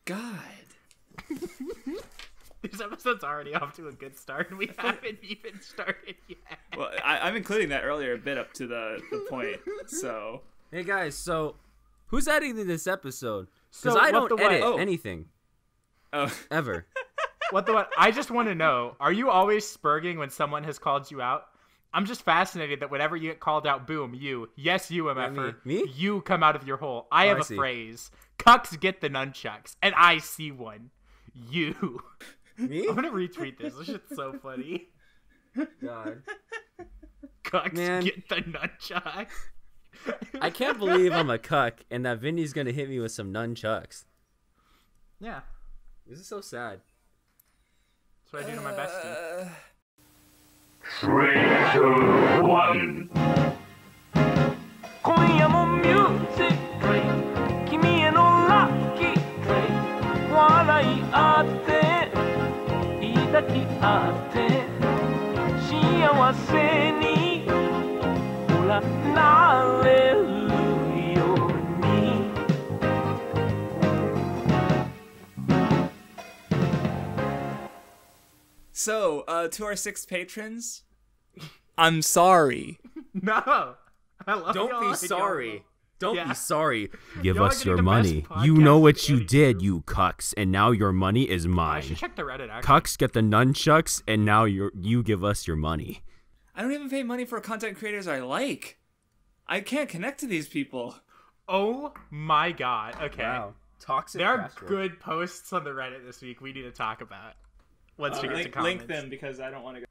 god. This episode's already off to a good start, and we haven't even started yet. Well, I'm including that earlier bit up to the point, so... Hey, guys, so who's editing this episode? Because So, I don't edit anything. Oh. Ever. What? I just want to know, are you always spurging when someone has called you out? I'm just fascinated that whenever you get called out, boom, you. Yes, you, MFer. Me? You come out of your hole. I have I a see. phrase. Cucks get the nunchucks. And I see one. You. Me? I'm going to retweet this. This shit's so funny. God. Cucks Man. get the nunchucks. I can't believe I'm a cuck and that Vindy's going to hit me with some nunchucks. Yeah. This is so sad. That's what I do to my bestie. 3, 2, 1. 今夜もミュージック君へのラッキー笑い合って抱き合って幸せにほらなれるように So, to our 6 patrons, I'm sorry. No. I love Don't y'all. be I sorry. Don't Yeah. be sorry. Give Y'all are us getting your the money. best You know podcast what you today. did, you cucks, and now your money is I mine. should check the Reddit, actually. Cucks get the nunchucks, and now you give us your money. I don't even pay money for content creators I like. I can't connect to these people. Oh my god. Okay. Toxic. There are good posts on the Reddit this week we need to talk about. Once we get to comments. Link them because I don't want to go.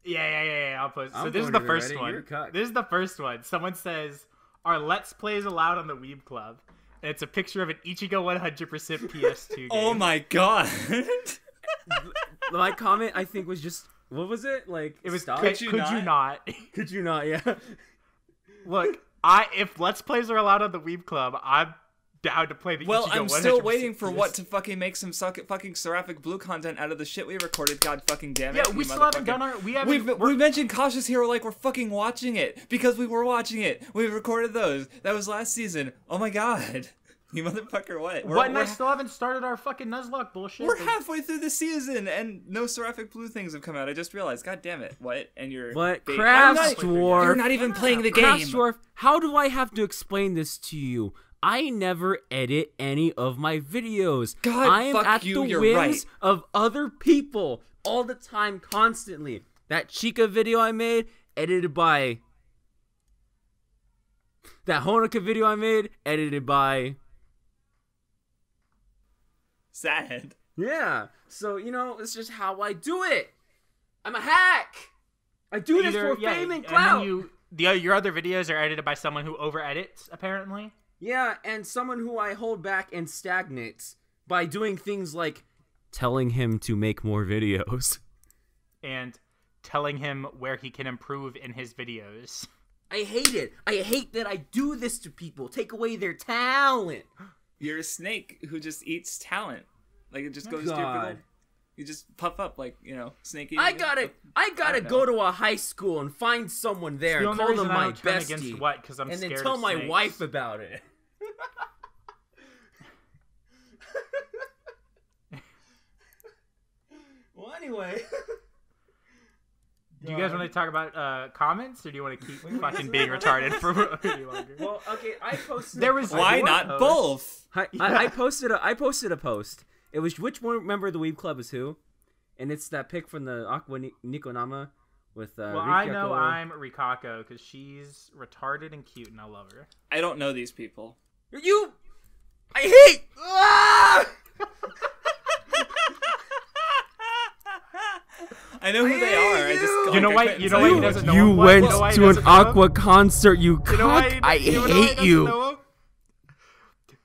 Yeah. I'll post. So I'm this is going the to first Reddit, one. you're a cuck. This is the first one. Someone says, "Are Let's Plays allowed on the Weeb Club?" And it's a picture of an Ichigo 100% PS2 game. Oh my god. My comment, I think, was just, what was it? Like, It was stop? could you not? Could you not? Yeah. Look, if Let's Plays are allowed on the Weeb Club, I'm down to play the Well, Ichigo 100% I'm still waiting for PS2. what to fucking make some fucking Seraphic Blue content out of the shit we recorded. God fucking damn it! Yeah, we you still haven't motherfucking- done our. We mentioned Cautious Hero like we're fucking watching it because we were watching it. We recorded those. That was last season. Oh my god, you motherfucker! What? And I still haven't started our fucking Nuzlocke bullshit. We're halfway through the season and no Seraphic Blue things have come out. I just realized. God damn it! What? And you're But I'm not- Craftsdwarf. You're not even playing the game. Craftsdwarf, how do I have to explain this to you? I never edit any of my videos. God, I am fuck at you, the you're whims right. of other people all the time, constantly. That Chica video I made, edited by... That Honoka video I made, edited by... Sad. Yeah, so, it's just how I do it. I'm a hack. I do this for fame and clout. Your other videos are edited by someone who over edits, apparently. Yeah, and someone who I hold back and stagnates by doing things like telling him to make more videos. And telling him where he can improve in his videos. I hate it. I hate that I do this to people. Take away their talent. You're a snake who just eats talent. Like it just goes to your God. big old... You just puff up like, snake eating. I gotta don't go know. to a high school and find someone there The and only call reason them I my don't turn bestie. against what? Because I'm and scared then tell of my snakes. wife about it. Well, anyway. Do you guys want to talk about comments, or do you want to keep fucking being retarded for any longer? Well, okay, I posted. There was Why four not posts. both? I posted a post. It was which one member of the Weeb Club is who, and it's that pic from the Aqua Nikonama with. Well, I know Rikyako. I'm Rikako because she's retarded and cute, and I love her. I don't know these people. I hate. Ah! I know who they are. I just You know why? You know why he doesn't know You him? went You know why he to an doesn't know him? Aqua concert, you You know why cock. he- I you know why he hate doesn't you. know him?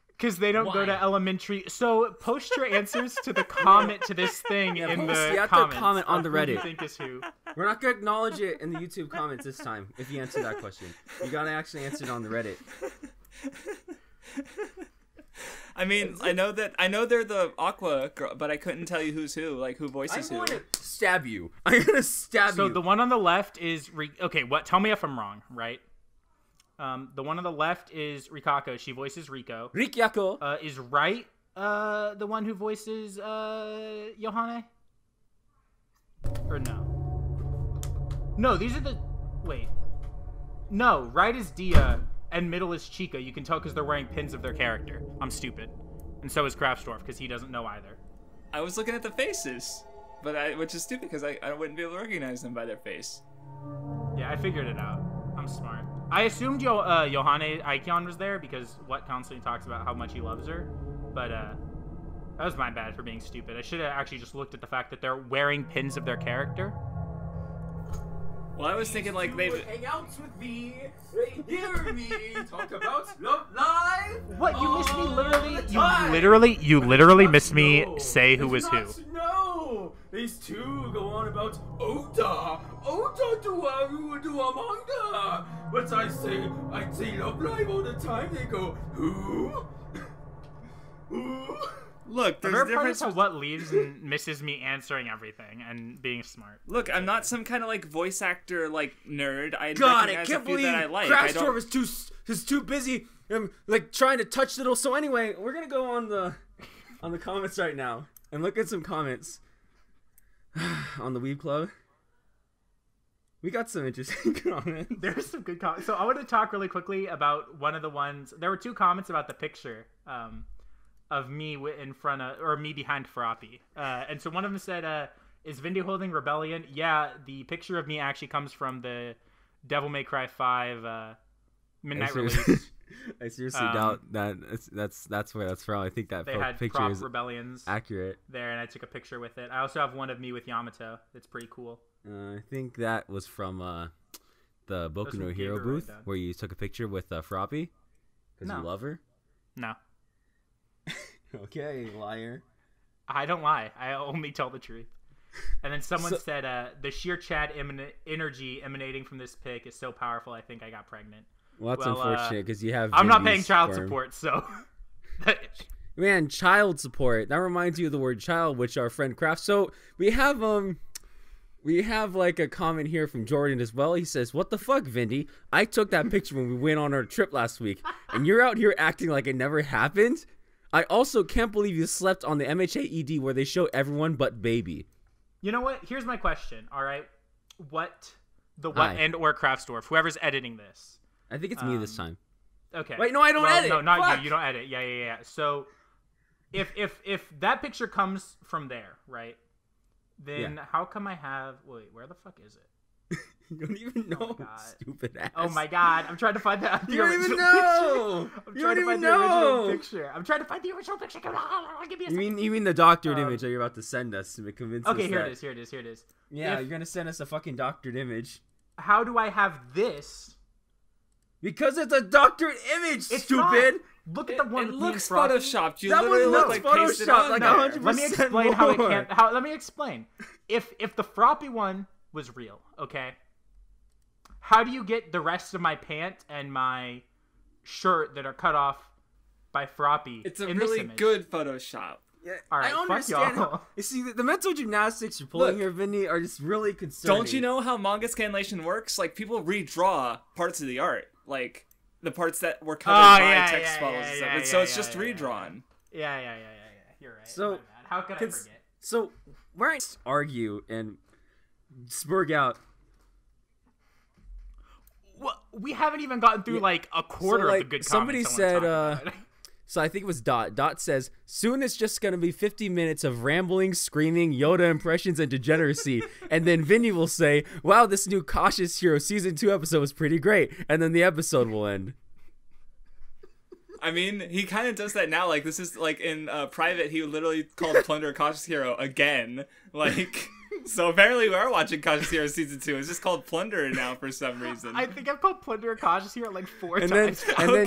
Because they don't go Why? to elementary. So post your answers to the comment to this thing in post- the you have to comments. comment on of the who you Reddit. think is who? We're not gonna acknowledge it in the YouTube comments this time. If you answer that question, you gotta actually answer it on the Reddit. I mean, I know they're the Aqua girl, but I couldn't tell you who's who, like who I'm voices who. going to stab you. I'm gonna stab So you. the one on the left is okay. What? Tell me if I'm wrong. Right. The one on the left is Rikako. She voices Riko. Rikyako. Is right the one who voices Yohane? Or no? No, these are the... Wait. No, right is Dia and middle is Chica. You can tell because they're wearing pins of their character. I'm stupid. And so is Craftsdwarf because he doesn't know either. I was looking at the faces, which is stupid because I wouldn't be able to recognize them by their face. Yeah, I figured it out. I'm smart. I assumed Yohane Aikion was there because What constantly talks about how much he loves her. But that was my bad for being stupid. I should have actually just looked at the fact that they're wearing pins of their character. Well, I was thinking like they hang out with me, hear me talk about Love Live. What, you missed me literally? You literally missed me say who was who. No, these two go on about Oda do a manga. But I say Love Live all the time. They go who? look. There's There a difference. parts of what leaves and misses me answering everything and being smart. Look, I'm not some kind of like voice actor like nerd. I God, I recognize can't a few believe that I like. Craftsdwarf is too busy. Like trying to touch little. So anyway, we're gonna go on the comments right now and look at some comments on the Weeb Club. We got some interesting comments. There's some good comments. So I want to talk really quickly about one of the ones. There were 2 comments about the picture of me in front of, or me behind Froppy. And so one of them said, is Vindy holding Rebellion? Yeah, the picture of me actually comes from the Devil May Cry 5 midnight release. I seriously doubt that that's where that's from. I think that They had picture prop is Rebellions accurate. there, and I took a picture with it. I also have one of me with Yamato. It's pretty cool. I think that was from the Boku no Hero booth where you took a picture with Froppy because you love her. No. Okay, liar. I don't lie. I only tell the truth. And then someone said, the sheer Chad energy emanating from this pic is so powerful, I think I got pregnant. Well, that's unfortunate because you have. I'm not paying Vindy's child sperm. support, so. Man, child support. That reminds you of the word child, which our friend Craft. So we have like a comment here from Jordan as well. He says, "What the fuck, Vindy? I took that picture when we went on our trip last week, and you're out here acting like it never happened. I also can't believe you slept on the MHAED where they show everyone but baby." You know what? Here's my question. All right, and or Craftsdwarf, whoever's editing this. I think it's me this time. Okay. Wait, no, I don't edit. No, not Fuck. you. You don't edit. Yeah. So, if that picture comes from there, right? Then how come I have? Wait, where the fuck is it? You don't even know. Oh my God. Stupid ass. Oh my God! I'm trying to find the You don't even original know. picture. I'm You trying don't to even find the original know. picture. I'm trying to find the original picture. Give me a You second. mean the doctored image that you're about to send us to convince us? Okay, here that... it is. Here it is. Yeah, If- you're gonna send us a fucking doctored image. How do I have this? Because it's a doctored image, It's stupid. not. Look at the one. It with me looks and Frosty. photoshopped. You That literally one look looks like pasted photoshopped, on like there. 100%. Let me explain how it more. can't. Let me explain. If the Froppy one was real, okay, how do you get the rest of my pant and my shirt that are cut off by Froppy? It's a in really this image? good Photoshop. Yeah, All right, I fuck understand. y'all. You see, the mental gymnastics you're pulling Look. here, Vinny, are just really concerning. Don't you know how manga scanlation works? Like, people redraw parts of the art. Like, the parts that were covered by text bubbles and stuff. And so it's just redrawn. Yeah. You're right. So, My bad. How could I forget? So, where I argue and spurg out. Well, we haven't even gotten through like a quarter So, like, of the good somebody comments. said, someone's talking about. So I think it was Dot. Dot says, soon it's just going to be 50 minutes of rambling, screaming, Yoda impressions, and degeneracy. And then Vinny will say, wow, this new Cautious Hero Season 2 episode was pretty great. And then the episode will end. I mean, he kind of does that now. Like, this is, like, in private, he literally called Plunderer Cautious Hero again. Like, so apparently we are watching Cautious Hero Season 2. It's just called Plunderer now for some reason. I think I've called Plunderer Cautious here like 4 And then, times.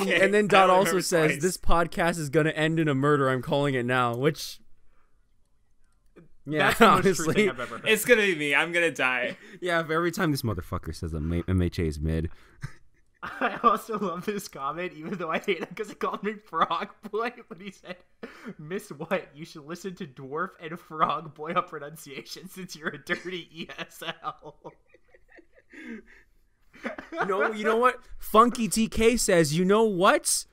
and then Dot I also remember says, twice. this podcast is going to end in a murder. I'm calling it now. Which, yeah, That's the most true honestly. thing I've ever heard. It's gonna be me. I'm gonna die. Yeah, if every time this motherfucker says that MHA is mid. I also love this comment, even though I hate it because he called me Frog Boy, but he said, Miss What, you should listen to Dwarf and Frog Boy up pronunciation since you're a dirty ESL. You know what? Funky TK says, you know what?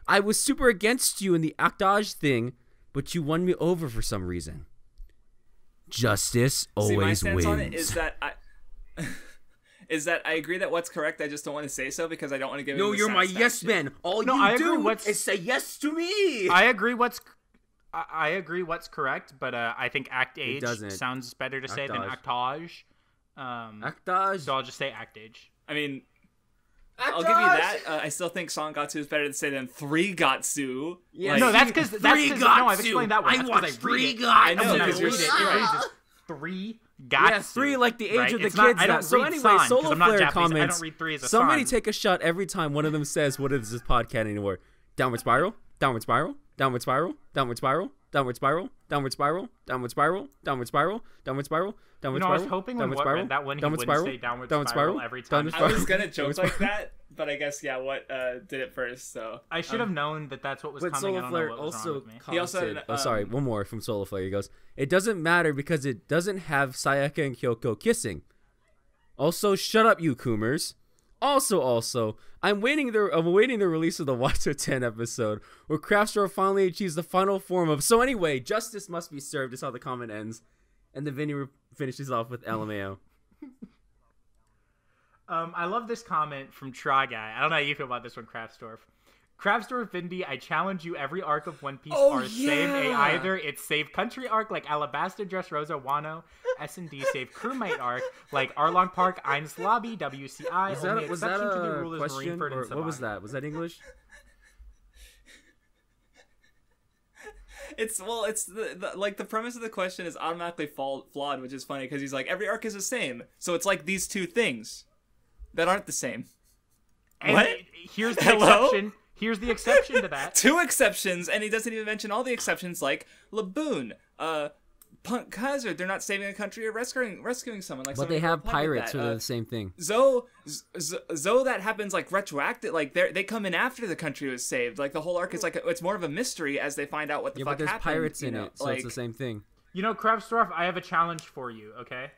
I was super against you in the Actage thing, but you won me over for some reason. Justice See, my always stance wins. on it is that I agree that what's correct. I just don't want to say so because I don't want to give. No, him the you're my satisfaction. yes man. All No, you I agree. do What's- is say yes to me. I agree what's correct, but I think act age doesn't. sounds better to say than actage. Actage. So I'll just say act age. I mean, I'll give you that. I still think Sangatsu is better to say than 3 Gatsu. Yeah, Like, No, that's because no, I've explained that one. I That's 'cause watched read 3 it. Gatsu. I know, When I because read you're it, right. it reads 3 gatsu. Yeah, 3 like the age right? of the It's kids. not, I don't now. So read anyway, san, 'cause Solo I'm not Flare Japanese. comments. I don't read 3 as a Somebody san. take a shot every time one of them says, "What is this podcast anymore?" Downward spiral, downward spiral, downward spiral, downward spiral, downward spiral, downward spiral, downward spiral, downward spiral, downward spiral, downward You know, I was spiral, hoping when downward Watt spiral, read that one, he downward wouldn't spiral, say downward downward spiral spiral, every time. downward I was spiral. gonna joke like that, but I guess what did it first. So I should have known that that's what was But coming. I Solar don't know Flare what was wrong also with me. He also commented. had an, Sorry, one more from Solar Flare. He goes, "It doesn't matter because it doesn't have Sayaka and Kyoko kissing." Also, shut up, you Coomers. Also, I'm awaiting the release of the Watcher 10 episode, where Craftsdwarf finally achieves the final form of. So anyway, justice must be served. Is how the comment ends, and then Vinny finishes off with LMAO. I love this comment from Try Guy. I don't know how you feel about this one, Craftsdwarf. Craftsdwarf Vindy, I challenge you. Every arc of One Piece are same. Either it's save country arc like Alabasta Dressrosa Wano, S&D save crewmate arc like Arlong Park, Ein's Lobby, WCI. Was only that exception to the a rule is question, Marineford or and what was Sabagi. that? Was that English? it's the premise of the question is automatically flawed, which is funny because he's like every arc is the same, so it's like these two things that aren't the same. And What? Here's the Hello? exception. Here's the exception to that. 2 exceptions, and he doesn't even mention all the exceptions like Laboon, Punk Kaiser. They're not saving a country or rescuing someone. Like But they somebody have replied with pirates, that. so they're the same thing. Zoe, that happens like retroactive. Like they come in after the country was saved. Like the whole arc is like it's more of a mystery as they find out what the Yeah, fuck but there's happened. pirates you in know? it, so like, it's the same thing. You know, Craftsdwarf, I have a challenge for you, okay?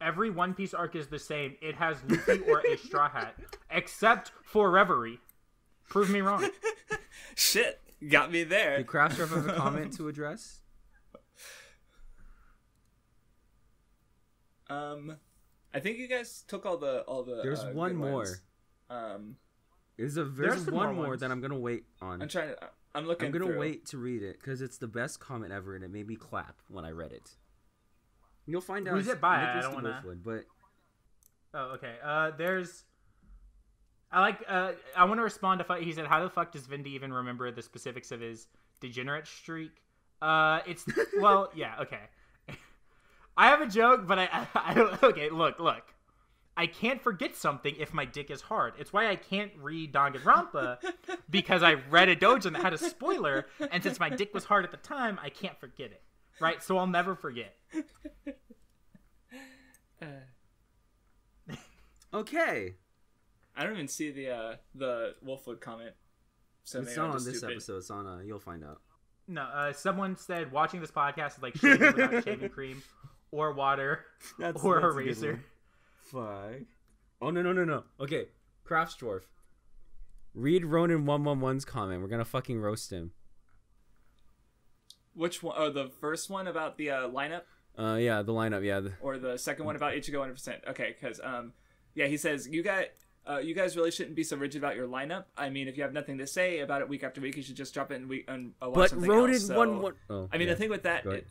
Every One Piece arc is the same. It has Luffy or a Straw Hat, except for Reverie. Prove me wrong. Shit, got me there. Did Craftsdwarf have a comment to address? I think you guys took all the. There's one good more. ones. There's some one more more ones. that I'm gonna wait on. I'm looking. I'm gonna through. wait to read it because it's the best comment ever, and it made me clap when I read it. You'll find out. Who's it by? Nicholas I don't the wanna- Wolfwood, but Oh, okay. There's. I want to respond to. He said, "How the fuck does Vindy even remember the specifics of his degenerate streak?" It's well, yeah, okay. I have a joke, but I don't. Okay, look. I can't forget something if my dick is hard. It's why I can't read Danganronpa because I read a doujin that had a spoiler, and since my dick was hard at the time, I can't forget it. Right? So I'll never forget. okay. I don't even see the Wolfwood comment. So It's maybe not I'm on just this stupid. episode. It's on. You'll find out. No, someone said watching this podcast is like shaving without shaving cream or water or a razor. Fuck. Oh no. Okay, Craftsdwarf. Read Ronin 111's comment. We're gonna fucking roast him. Which one? Oh, the first one about the lineup, Yeah, the lineup. Yeah. or the second one about Ichigo 100%. Okay, because yeah, he says you guys really shouldn't be so rigid about your lineup. I mean, if you have nothing to say about it week after week, you should just drop it and watch But something Ronin else. So, 111. Oh, I mean, yeah. the thing with that. Go ahead.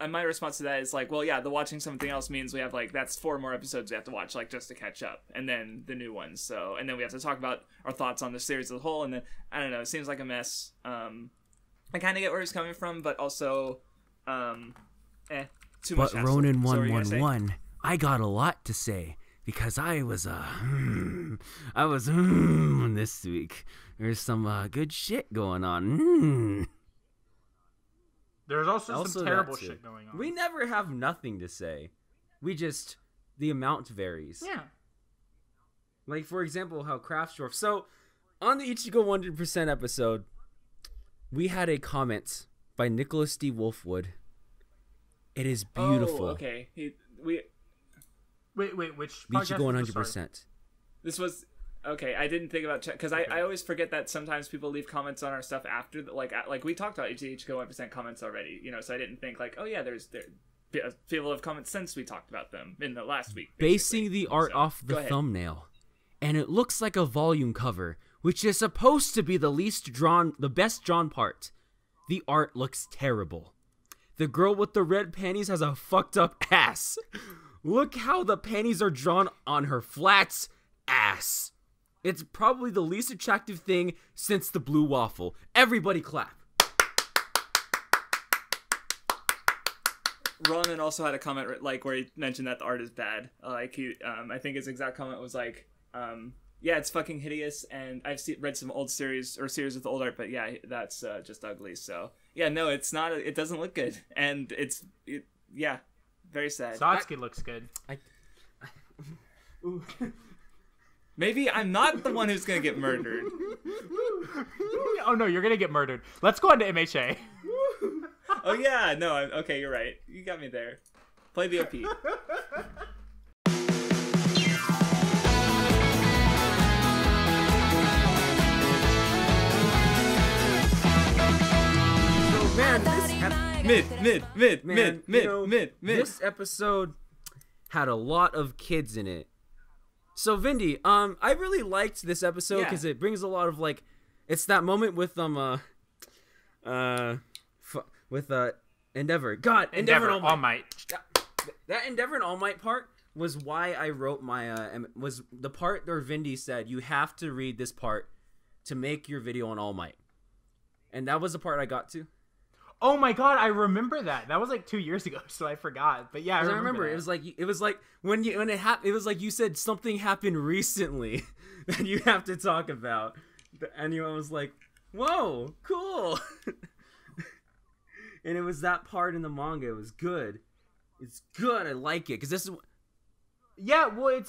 My response to that is like, well, yeah, the watching something else means we have like that's 4 more episodes we have to watch like just to catch up, and then the new ones. So, and then we have to talk about our thoughts on the series as a whole, and then I don't know, it seems like a mess. I kind of get where he's coming from, but also, too much. But hassle. Ronin So what were you gonna say? 111, I got a lot to say because I was this week. There's some good shit going on. There's also Also some that terrible too. shit going on. We never have nothing to say. We just the amount varies. Yeah. Like for example, how Craftsdwarf. So on the Ichigo 100% episode, we had a comment by Nicholas D. Wolfwood. It is beautiful. Oh, okay. Wait, which podcast Ichigo was this? 100%. This was Okay, I didn't think about because I always forget that sometimes people leave comments on our stuff after like we talked about HHK 1% comments already, so I didn't think like, oh yeah, there's people have comments since we talked about them in the last week. Basing the art off the thumbnail, and it looks like a volume cover, which is supposed to be the best drawn part. The art looks terrible. The girl with the red panties has a fucked up ass. Look how the panties are drawn on her flat ass. It's probably the least attractive thing since the blue waffle. Everybody clap. Ronan also had a comment like where he mentioned that the art is bad. I think his exact comment was like, yeah, it's fucking hideous, and I've read some old series with old art, but yeah, that's just ugly. So yeah, no, it's not. It doesn't look good, and yeah, very sad. Satsuki looks good. Maybe I'm not the one who's gonna get murdered. Oh no, you're gonna get murdered. Let's go on to MHA. Oh yeah, no, okay, you're right. You got me there. Play the OP. Man, mid. This episode had a lot of kids in it. So Vindy, I really liked this episode because it brings a lot of like, it's that moment with Endeavor. God, Endeavor and All Might. That Endeavor and All Might part was why I wrote my was the part where Vindy said you have to read this part to make your video on All Might, and that was the part I got to. Oh my god, I remember that. That was like 2 years ago, so I forgot. But yeah, I remember it was like when it happened. It was like you said something happened recently that you have to talk about, and I was like, "Whoa, cool!" And it was that part in the manga. It was good. It's good. I like it because this is. Yeah, well,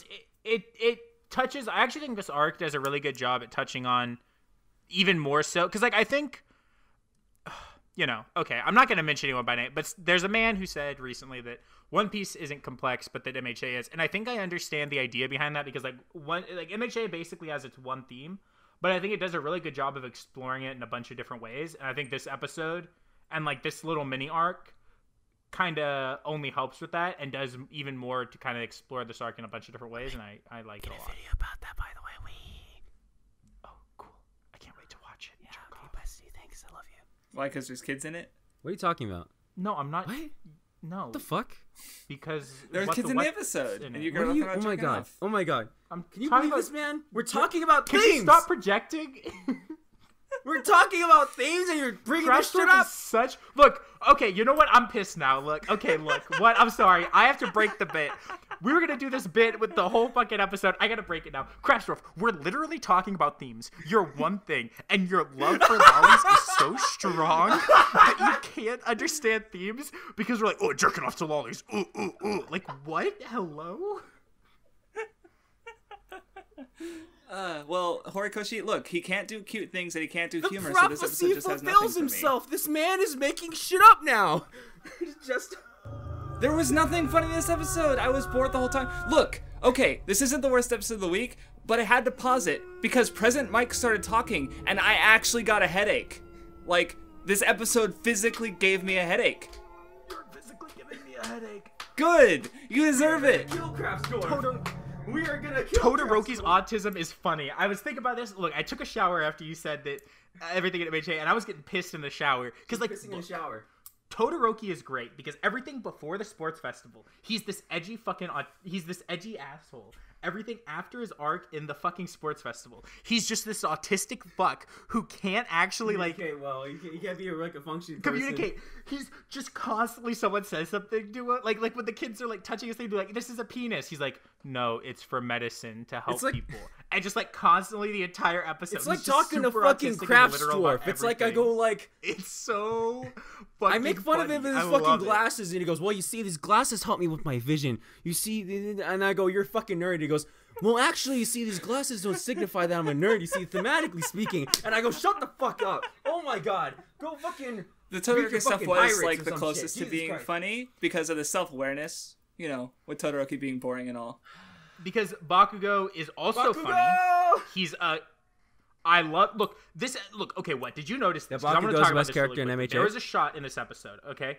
it touches. I actually think this arc does a really good job at touching on even more so because like I think. Okay, I'm not going to mention anyone by name, but there's a man who said recently that One Piece isn't complex, but that MHA is. And I think I understand the idea behind that because MHA basically has its one theme, but I think it does a really good job of exploring it in a bunch of different ways. And I think this episode and like this little mini arc kind of only helps with that and does even more to kind of explore this arc in a bunch of different ways. And I like it a lot. Video about that, by the way. Oh, cool. I can't wait to watch it. Yeah, okay, bestie. Thanks. I love you. Why? Because there's kids in it? What are you talking about? No, I'm not. What? No. What the fuck? Because there's kids in the episode. And you're going to oh my god. off. Oh my god. Can you believe this, man? We're talking about Can themes. you stop projecting? We're talking about themes and you're bringing this shit up. Look, okay, you know what? I'm pissed now. Look, what? I'm sorry. I have to break the bit. We were going to do this bit with the whole fucking episode. I got to break it now. Craftsdwarf, we're literally talking about themes. Your one thing, and your love for lollies is so strong that you can't understand themes because we're like, oh, jerking off to lollies. Ooh, ooh, ooh. Like, what? Hello? Well, Horikoshi, look, he can't do cute things and he can't do humor, so this episode just has nothing fulfills for himself. me. This man is making shit up now. There was nothing funny in this episode. I was bored the whole time. Look, okay, this isn't the worst episode of the week, but I had to pause it because President Mike started talking and I actually got a headache. Like, this episode physically gave me a headache. You're physically giving me a headache. Good! You deserve it! Kill Craftsdwarf. We are gonna kill Todoroki's autism is funny. I was thinking about this. Look, I took a shower after you said that everything at MHA, and I was getting pissed in the shower. Because, like, pissing in the shower. Todoroki is great because everything before the sports festival, he's this edgy asshole. Everything after his arc in the fucking sports festival, he's just this autistic fuck who can't actually communicate well. He can't be a functioning communicate. He's just constantly someone says something to him, like when the kids are like touching his thing, be like, "This is a penis." He's like, "No, it's for medicine to help people." And just like constantly the entire episode, it's like talking to fucking Craftsdwarf. It's like I go like, it's so. Fucking I make fun funny. of him with his fucking glasses, and he goes, "Well, you see, these glasses help me with my vision. You see," and I go, "You're fucking nerd." He goes, "Well, actually, you see, these glasses don't signify that I'm a nerd. You see, thematically speaking." And I go, "Shut the fuck up! Oh my god, go fucking." The Todoroki stuff was like the closest to being funny because of the self-awareness, with Todoroki being boring and all. because Bakugo is also Bakugo! funny. He's I love look. Okay, what did you notice? This? 'Cause I wanna Bakugo's talk the about best this character really in quickly. MHA. There was a shot in this episode, okay,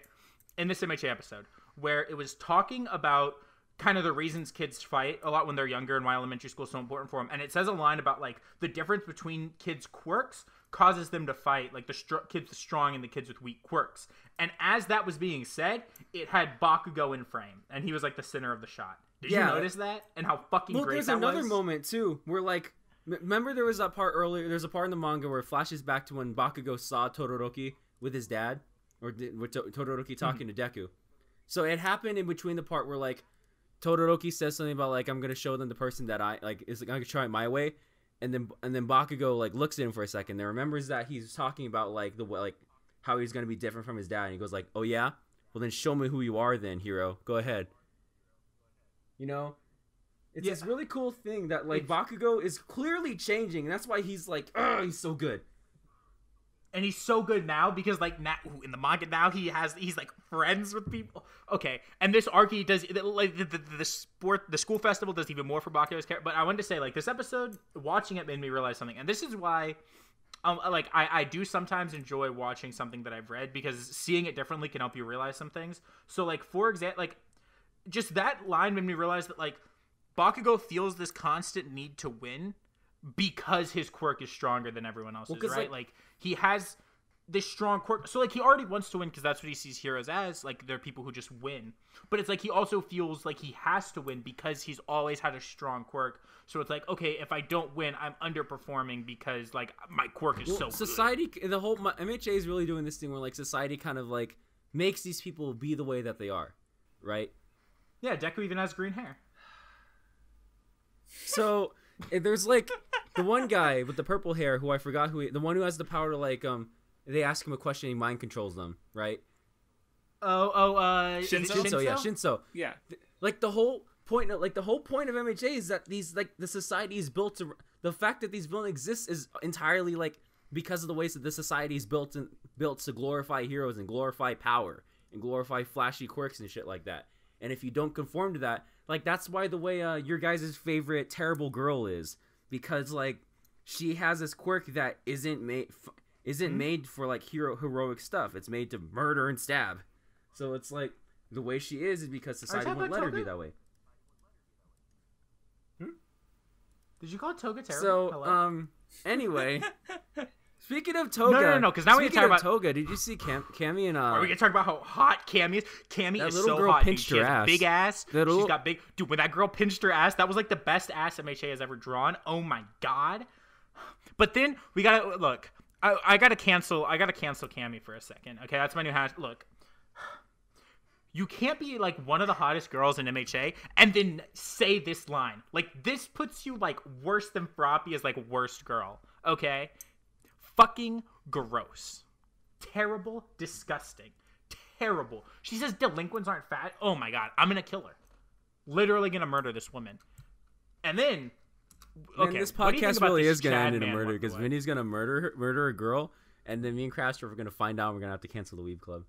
in this MHA episode, where it was talking about kind of the reasons kids fight a lot when they're younger and why elementary school is so important for them. And it says a line about like the difference between kids' quirks causes them to fight, like the kids strong and the kids with weak quirks. And as that was being said, it had Bakugo in frame, and he was like the center of the shot. Did you notice that? And how fucking great that was? There's another moment too where like, remember there was that part earlier. There's a part in the manga where it flashes back to when Bakugo saw Todoroki with his dad, or with Todoroki talking to Deku. So it happened in between the part where like Todoroki says something about like, I'm gonna show them the person that I like is like, I'm gonna try it my way, and then Bakugo like looks at him for a second, then remembers that he's talking about like the like how he's gonna be different from his dad, and he goes like, oh yeah, well then show me who you are then, hero. Go ahead. You know, it's this really cool thing that like Bakugo is clearly changing, and that's why he's like, oh, he's so good. And he's so good now because like now in the manga now he's like friends with people. Okay, and this arc he does like the school festival does even more for Bakugo's character. But I wanted to say like this episode, watching it made me realize something, and this is why. Like I do sometimes enjoy watching something that I've read because seeing it differently can help you realize some things. So like for example, like just that line made me realize that like Bakugo feels this constant need to win because his quirk is stronger than everyone else's, right? Like he has this strong quirk, so like he already wants to win because that's what he sees heroes as. Like they're people who just win, but it's like he also feels like he has to win because he's always had a strong quirk. So it's like, okay, if I don't win, I'm underperforming because like my quirk is so society good. The whole MHA is really doing this thing where like society kind of like makes these people be the way that they are, right? Yeah, Deku even has green hair. So there's like the one guy with the purple hair who I forgot the one who has the power to like they ask him a question, he mind controls them, right? Shinso? Yeah, Shinso. Yeah. Like the whole point of MHA is that these like the society is built to the fact that these villains exist is entirely like because of the ways that the society is built to glorify heroes and glorify power and glorify flashy quirks and shit like that. And if you don't conform to that, like that's why the way your guys' favorite terrible girl is, because like she has this quirk that isn't made for like heroic stuff. It's made to murder and stab. So it's like the way she is because society won't let her be that way. Did you call Toga terrible? So Hello? Anyway, speaking of Toga, no, because now we can talk about Toga. Did you see Cammy and Are we gonna talk about how hot Cammy is? Cammy is so girl hot. Pinched Dude. She her has ass. a big ass. That She's got big. Dude, when that girl pinched her ass, that was like the best ass MHA has ever drawn. Oh my god. But then we gotta look. I gotta cancel Cammy for a second. Okay, that's my new hash. Look. You can't be like one of the hottest girls in MHA and then say this line. Like this puts you like worse than Froppy as like worst girl. Okay? Fucking gross. Terrible. Disgusting. Terrible. She says delinquents aren't fat. Oh my god. I'm gonna kill her. Literally gonna murder this woman. And then okay, this podcast really is gonna end in a murder because Vinny's gonna murder a girl, and then me and Craftsdwarf are gonna find out and we're gonna have to cancel the Weeb Club.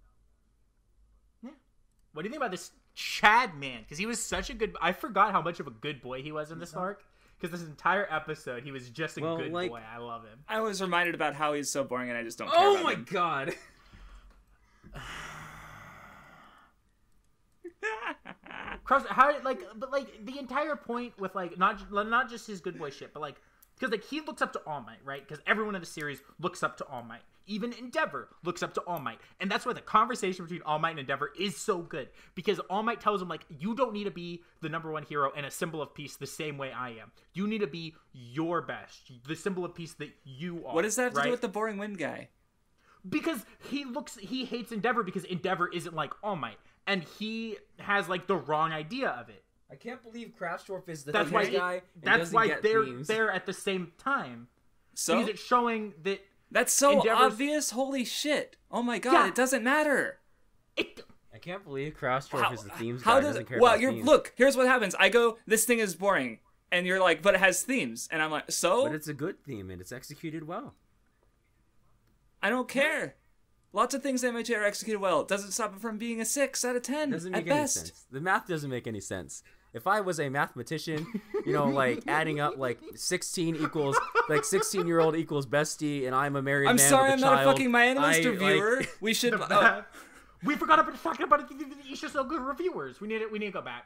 What do you think about this Chad man? Because he was such a good... I forgot how much of a good boy he was in this arc. Because this entire episode, he was just a good boy. I love him. I was reminded about how he's so boring and I just don't care about him. God. But the entire point with like not just his good boy shit, but like because like he looks up to All Might, right? Because everyone in the series looks up to All Might. Even Endeavor looks up to All Might, and that's why the conversation between All Might and Endeavor is so good. Because All Might tells him like, you don't need to be the -- hero and a symbol of peace the same way I am. You need to be your best, the symbol of peace that you are. What does that have to do with the boring wind guy? Because he hates Endeavor because Endeavor isn't like All Might, and he has like the wrong idea of it. I can't believe Craftsdwarf is the that's why guy. That's why they're there at the same time. So because it's showing that. That's so obvious. Holy shit! Oh my god! Yeah. It doesn't matter. I can't believe Craftsdwarf is the themes guy. Doesn't care about themes. Look. Here's what happens. I go, this thing is boring, and you're like, but it has themes, and I'm like, so. But it's a good theme, and it's executed well. I don't care. Lots of things in MHA are executed well. It doesn't stop it from being a 6 out of 10 doesn't make at any best. Sense. The math doesn't make any sense. If I was a mathematician, you know, like adding up like 16 equals like 16-year-old equals bestie, and I'm a married man. I'm sorry, with a I'm not child, a fucking my analyst reviewer. We should. We forgot about talking about the Ishizoku Reviewers. We need to go back.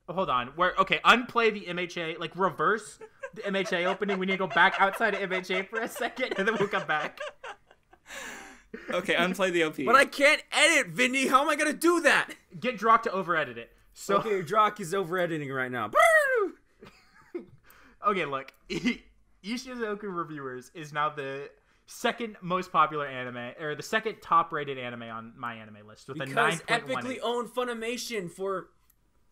Oh, hold on. Unplay the MHA, like reverse the MHA opening. We need to go back outside of MHA for a second, and then we'll come back. Okay, unplay the OP. But I can't edit, Vindy. How am I gonna do that? Get Drock to over-edit it. So okay, Drock is over-editing right now. Okay, look. Ishizoku Reviewers is now the second most popular anime, or the second top-rated anime on my anime list with because a 9.18. epically owned Funimation for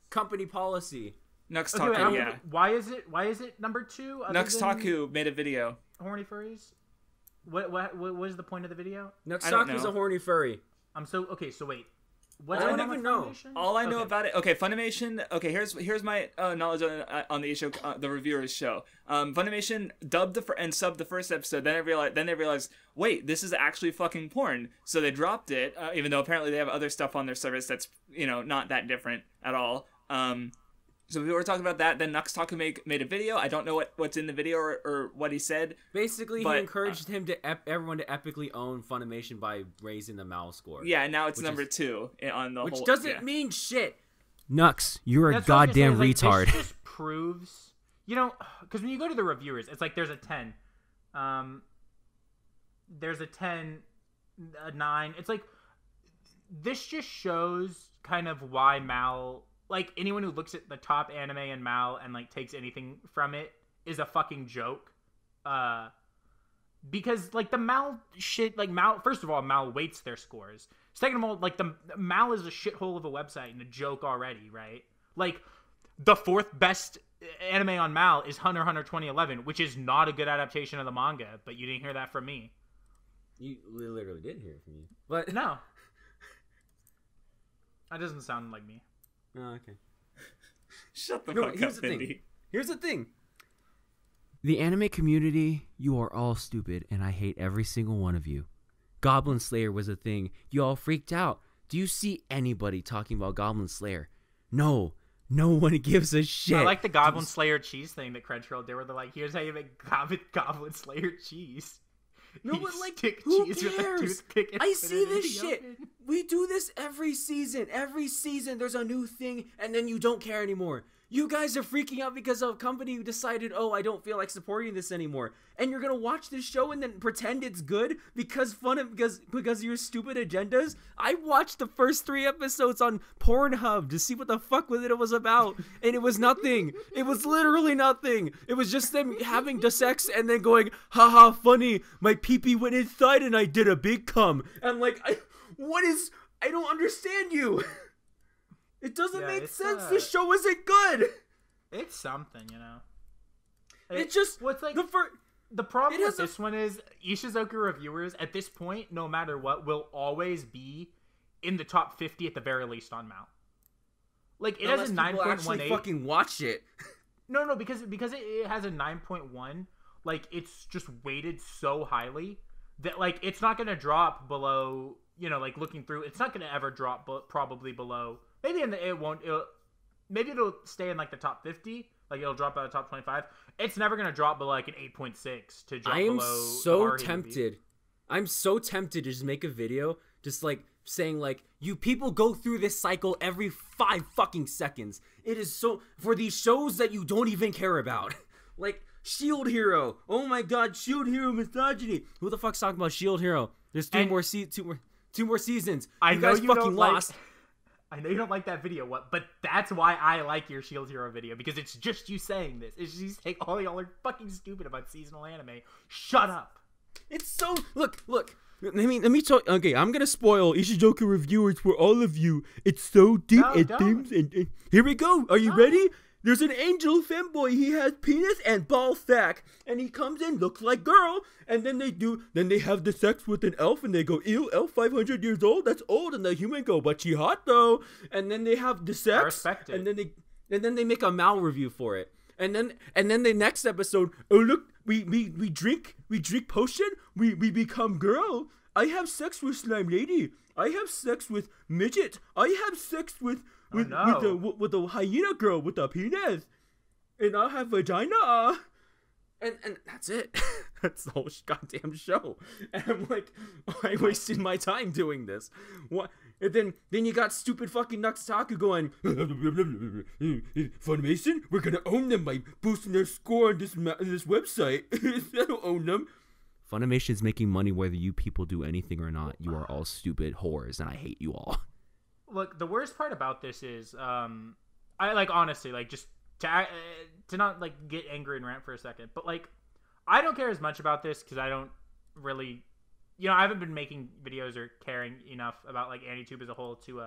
company policy. Nuxtaku, Okay, yeah. Why is it number 2? Nuxtaku made a video. Horny furries. What was the point of the video? Nuxtaku's a horny furry. So wait. What's I don't going on even with know. Funimation? All I know about it. Okay, Funimation. Okay, here's my knowledge on the show, the reviewers show. Funimation dubbed and subbed the first episode. Then they realized, wait, this is actually fucking porn. So they dropped it, even though apparently they have other stuff on their service that's not that different at all. So we were talking about that. Then Nuxtaku made a video. I don't know what's in the video or what he said. Basically, he encouraged him to everyone to epically own Funimation by raising the MAL score. Yeah, and now it's number 2 on the which whole. Which doesn't mean shit. Nux, you're a That's what I was goddamn gonna say, retard. This just proves, because when you go to the reviewers, it's like there's a 10, there's a 10, a 9. It's like this just shows kind of why MAL. Like, anyone who looks at the top anime in MAL and, like, takes anything from it is a fucking joke. Because, like, the MAL shit, like, MAL, first of all, MAL weights their scores. Second of all, like, the MAL is a shithole of a website and a joke already, right? Like, the 4th best anime on MAL is Hunter x Hunter 2011, which is not a good adaptation of the manga, but you didn't hear that from me. You literally did hear it from you. But no. That doesn't sound like me. Oh, okay. Shut the fuck up, Vindy. Here's the thing. The anime community, you are all stupid, and I hate every single one of you. Goblin Slayer was a thing. You all freaked out. Do you see anybody talking about Goblin Slayer? No. No one gives a shit. I like the Goblin Slayer cheese thing that Crunchyroll did, where they're like, here's how you make Goblin Slayer cheese. No, but like, who cares? Toothpick I see this shit. We do this every season. Every season there's a new thing, and then you don't care anymore. You guys are freaking out because a company decided, oh, I don't feel like supporting this anymore. And you're gonna watch this show and then pretend it's good because of your stupid agendas? I watched the first 3 episodes on Pornhub to see what the fuck it was about, and it was nothing. It was literally nothing. It was just them having the sex and then going, haha, funny, my pee-pee went inside and I did a big cum. And I'm like, I don't understand you. It doesn't make sense. This show isn't good. It's something, It just what's like the problem with this one is Ishizoku Reviewers at this point, no matter what, will always be in the top 50 at the very least on MAL. Like it has a 9.18. Fucking watch it. No, because it has a 9.1. Like it's just weighted so highly that like it's not gonna drop below. Like looking through, it's not gonna ever drop, probably below. Maybe maybe it'll stay in like the top 50. Like it'll drop out of the top 25. It's never gonna drop below like an 8.6 to drop below. I'm so tempted to just make a video, just like saying like, you people go through this cycle every 5 fucking seconds. It is so for these shows that you don't even care about, like Shield Hero. Oh my God, Shield Hero misogyny. Who the fuck's talking about Shield Hero? There's two more seasons. I you know guys you fucking don't lost. I know you don't like that video, but that's why I like your Shield Hero video, because it's just you saying this. It's just like, all y'all are fucking stupid about seasonal anime. Shut up. It's so look. Let me talk. Okay, I'm gonna spoil Ishizoku Reviewers for all of you. It's so deep themes, and here we go. Are you ready? There's an angel femboy. He has penis and ball sack, and he comes in, looks like girl, and then they have the sex with an elf, and they go, ew, elf 500 years old, that's old, and the human go, but she hot though, and then they have the sex, I respect it. and then they make a MAL review for it, and then the next episode, oh look, we drink potion, we become girl. I have sex with slime lady. I have sex with midget. I have sex with the hyena girl with the penis, and I have vagina. And that's it. That's the whole goddamn show. And I'm like, I wasted my time doing this. What? And then you got stupid fucking Nuxtaku going, Funimation, we're gonna own them by boosting their score on this website. I don't own them. Funimation's making money whether you people do anything or not. You are all stupid whores, and I hate you all. Look, the worst part about this is, I like, honestly, like, just to not, like, get angry and rant for a second, but, like, I don't care as much about this because I don't really, I haven't been making videos or caring enough about, like, AniTube as a whole to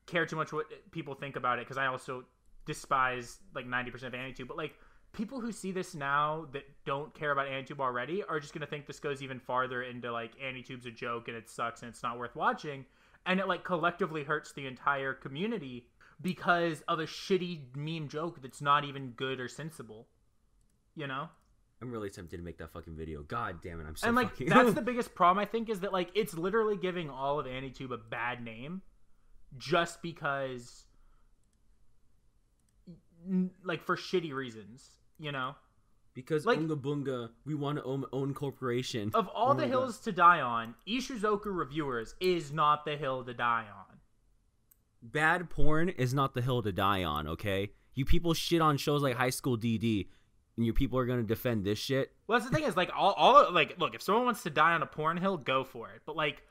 care too much what people think about it, because I also despise, like, 90% of AniTube, but, like, people who see this now that don't care about AniTube already are just going to think this goes even farther into, like, AniTube's a joke and it sucks and it's not worth watching, and it, like, collectively hurts the entire community because of a shitty meme joke that's not even good or sensible, I'm really tempted to make that fucking video. God damn it, I'm so and, like, fucking... that's the biggest problem, I think, is that, like, it's literally giving all of AniTube a bad name just because, like, for shitty reasons, Because, like, Unga Bunga, we want to own corporation. Of all the hills to die on, Ishizoku Reviewers is not the hill to die on. Bad porn is not the hill to die on, okay? You people shit on shows like High School DD, and you people are going to defend this shit? Well, that's the thing is, like, all like, look, if someone wants to die on a porn hill, go for it. But, like,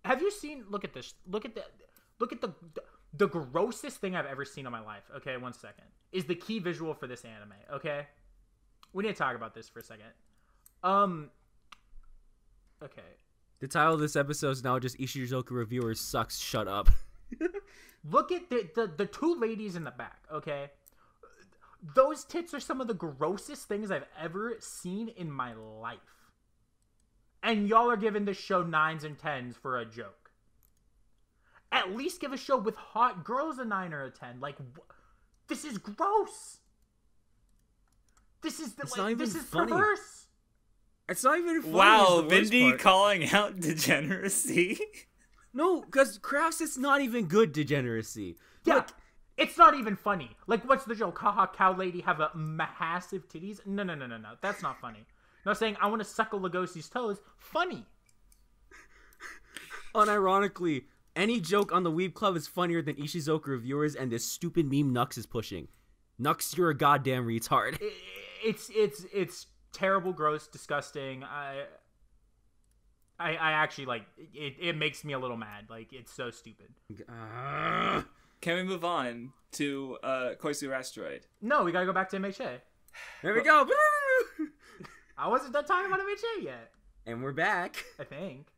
have you seen, look at this, look at the grossest thing I've ever seen in my life, okay, 1 second, is the key visual for this anime, okay? We need to talk about this for a second. Okay. The title of this episode is now just Ishizoku Reviewers sucks, shut up. Look at the two ladies in the back, okay? Those tits are some of the grossest things I've ever seen in my life. And y'all are giving this show 9s and 10s for a joke. At least give a show with hot girls a 9 or a 10. Like, this is gross. This is funny. Perverse. It's not even funny. Wow, Vindy calling out degeneracy. No, because Crafts, it's not even good degeneracy. Yeah, like, it's not even funny. Like, what's the joke? Haha, cow lady have a massive titties? No. That's not funny. No, saying I want to suckle Lugosi's toes. Funny. Unironically, any joke on the Weeb Club is funnier than Ishizoku Reviewers and this stupid meme Nux is pushing. Nux, you're a goddamn retard. It's terrible, gross, disgusting. I actually, like, it makes me a little mad. Like, it's so stupid. Can we move on to Koisuru Asteroid? No, we gotta go back to MHA. There we go. I wasn't done talking about MHA yet. And we're back. I think.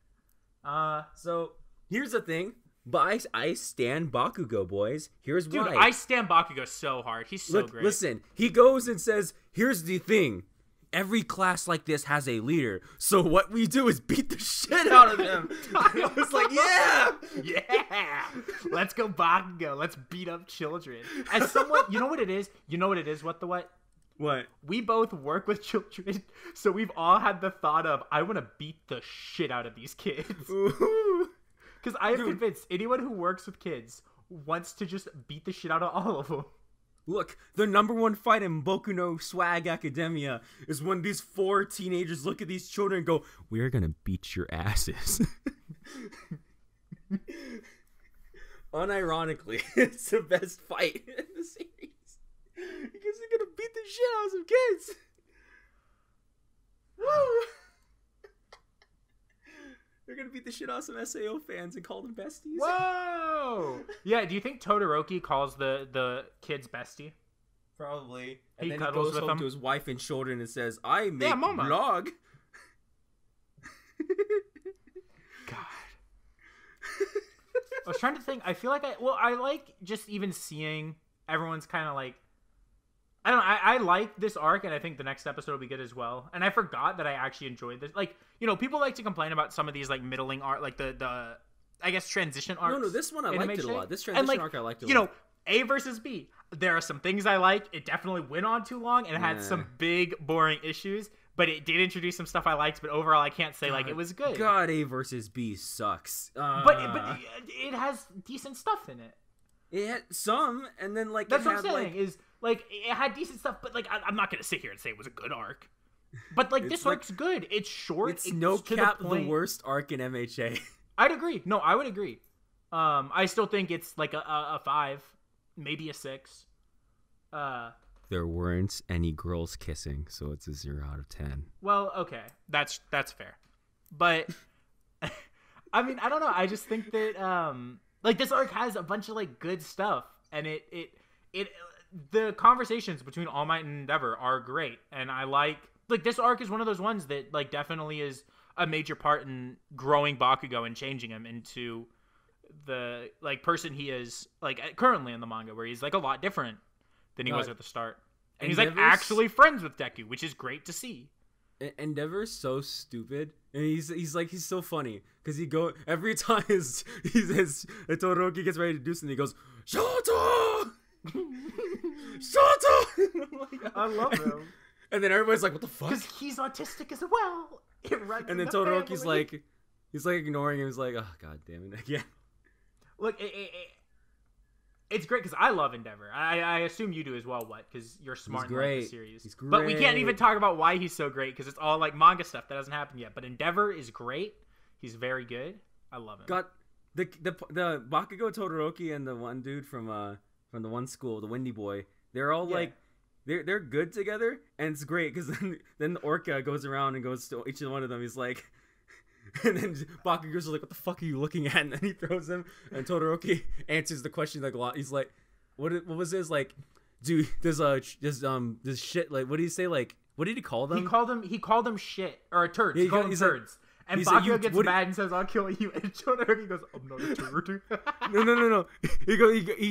So, here's the thing. But I stand Bakugo, boys. Here's why. Dude, I stand Bakugo so hard. He's so great. Listen, he goes and says, here's the thing. Every class like this has a leader. So what we do is beat the shit out of them. I was like, yeah. Yeah. Let's go Bakugo. Let's beat up children. As someone, you know what it is? What? What? We both work with children, so we've all had the thought of, I want to beat the shit out of these kids. Because I am convinced anyone who works with kids wants to just beat the shit out of all of them. Look, the number one fight in Boku no Swag Academia is when these 4 teenagers look at these children and go, we're gonna beat your asses. Unironically, it's the best fight in the series. Because they're gonna beat the shit out of some kids. Woo! They're gonna beat the shit out of some SAO fans and call them besties. Whoa! Yeah, do you think Todoroki calls the kids bestie? Probably. He And then he cuddles goes with home them? to his wife and children and says, I make Mama. vlog. God. I was trying to think. I feel like I like just even seeing everyone's kind of like, I don't know. I like this arc, and I think the next episode will be good as well. And I forgot that I actually enjoyed this. Like, people like to complain about some of these, like, middling art, like the I guess, transition arcs. No, this one I liked it a lot. This transition and, like, arc I liked it a lot. A versus B. There are some things I like. It definitely went on too long and had some big, boring issues. but it did introduce some stuff I liked. But overall, I can't say like it was good. God, A versus B sucks. But it has decent stuff in it. It had some, and then like that's it what had, I'm saying like, is like it had decent stuff, but like I'm not gonna sit here and say it was a good arc. But like this arc's good. It's short. It's no cap the worst arc in MHA. I'd agree. No, I would agree. I still think it's like a 5, maybe a 6. There weren't any girls kissing, so it's a 0 out of 10. Well, okay, that's fair. But I mean, I don't know. I just think that like this arc has a bunch of like good stuff, and it the conversations between All Might and Endeavor are great, and I like this arc is one of those ones that like definitely is a major part in growing Bakugo and changing him into the like person he is like currently in the manga, where he's like a lot different than he was at the start, and he's like actually friends with Deku, which is great to see. Endeavor's so stupid, and he's so funny because every time Todoroki gets ready to do something, he goes Shoto, Shoto. I love him. And then everybody's like, "What the fuck?" Because he's autistic as well. And then Todoroki's like, he's like ignoring him. He's like, "Oh god damn it again." Look, it's great because I love Endeavor. I assume you do as well, what? Because you're smart in like the series. He's great. But we can't even talk about why he's so great because it's all like manga stuff that hasn't happened yet. But Endeavor is great. He's very good. I love him. Got the Bakugo, Todoroki, and the one dude from the one school, the Windy Boy. They're all like. They're good together, and it's great because then the Orca goes around and goes to each one of them. He's like, and then Bakugo's like, "What the fuck are you looking at?" And then he throws him, and Todoroki answers the question like a lot. He's like, "What was this like, dude? This shit like what did he say like? What did he call them? He called them shit or turds. He called them turds." Like, and Bakugo gets mad and says, "I'll kill you." And Todoroki goes, "I'm not a turd." No. He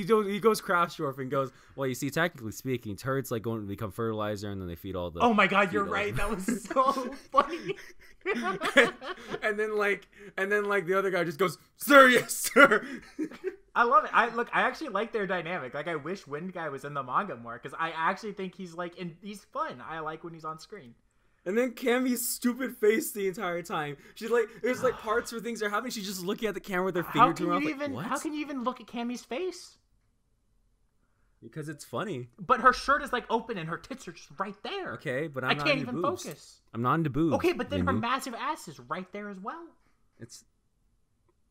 goes Craftsdwarf and goes, "Well, you see, technically speaking, turds like going to become fertilizer, and then they feed all the." Oh my god, you're right. That was so funny. and then the other guy just goes, "Sir, yes, sir." I love it. I actually like their dynamic. Like, I wish Wind Guy was in the manga more because I actually think he's like, and he's fun. I like when he's on screen. And then Cammy's stupid face the entire time. She's like, there's like parts where things are happening. She's just looking at the camera with her finger to her mouth. How can you even look at Cammy's face? Because it's funny. But her shirt is like open and her tits are just right there. Okay, but I can't even focus. I'm not into boobs. Okay, but then her massive ass is right there as well.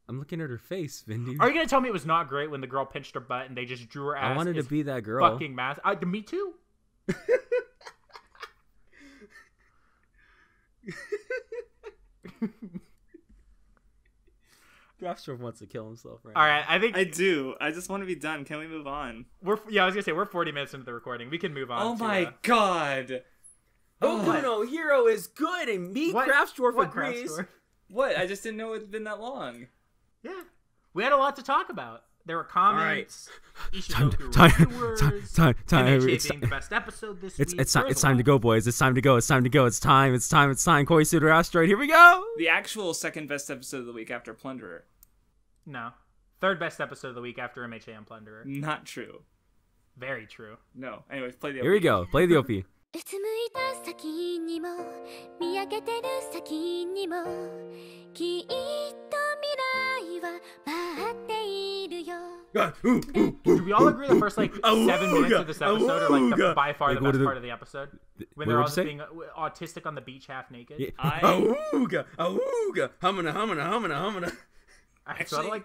I'm looking at her face, Vindy. Are you gonna tell me it was not great when the girl pinched her butt and they just drew her ass? I wanted to be that girl. Fucking massive. Me too. Craftsdwarf wants to kill himself right now. All right, I think I do. I just want to be done. Can we move on? I was gonna say we're 40 minutes into the recording. We can move on. Oh my god. Boku no Hero is good, and Craftsdwarf agrees. Craftsdwarf? What? I just didn't know it had been that long. Yeah, we had a lot to talk about. There were comments. Ishizoku Reviewers. Time. MHA being the best episode this week. It's time to go, boys. It's time to go. It's time. Koisuru Asteroid. Here we go. The actual second best episode of the week after Plunderer. No. Third best episode of the week after MHA and Plunderer. Not true. Very true. No. Anyways, play the OP. Here we go. Play the OP. うつむいた先にも見上げてる先にもきっと未来は待っているよ Do we all agree the first 7 minutes of this episode are by far the best part of the episode? When they're all just being autistic on the beach half naked? Yeah. Awooga hummuna. Actually,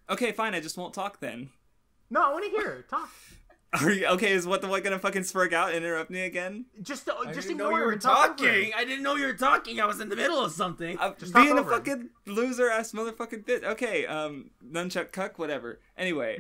okay, fine. I just won't talk then. No, I want to hear it. Talk. Are you okay? Is what gonna fucking spurg out and interrupt me again? Just ignore you were talking. I didn't know you were talking. I was in the middle of something. Just being a fucking loser ass motherfucking bitch. Okay, nunchuck cuck, whatever. Anyway,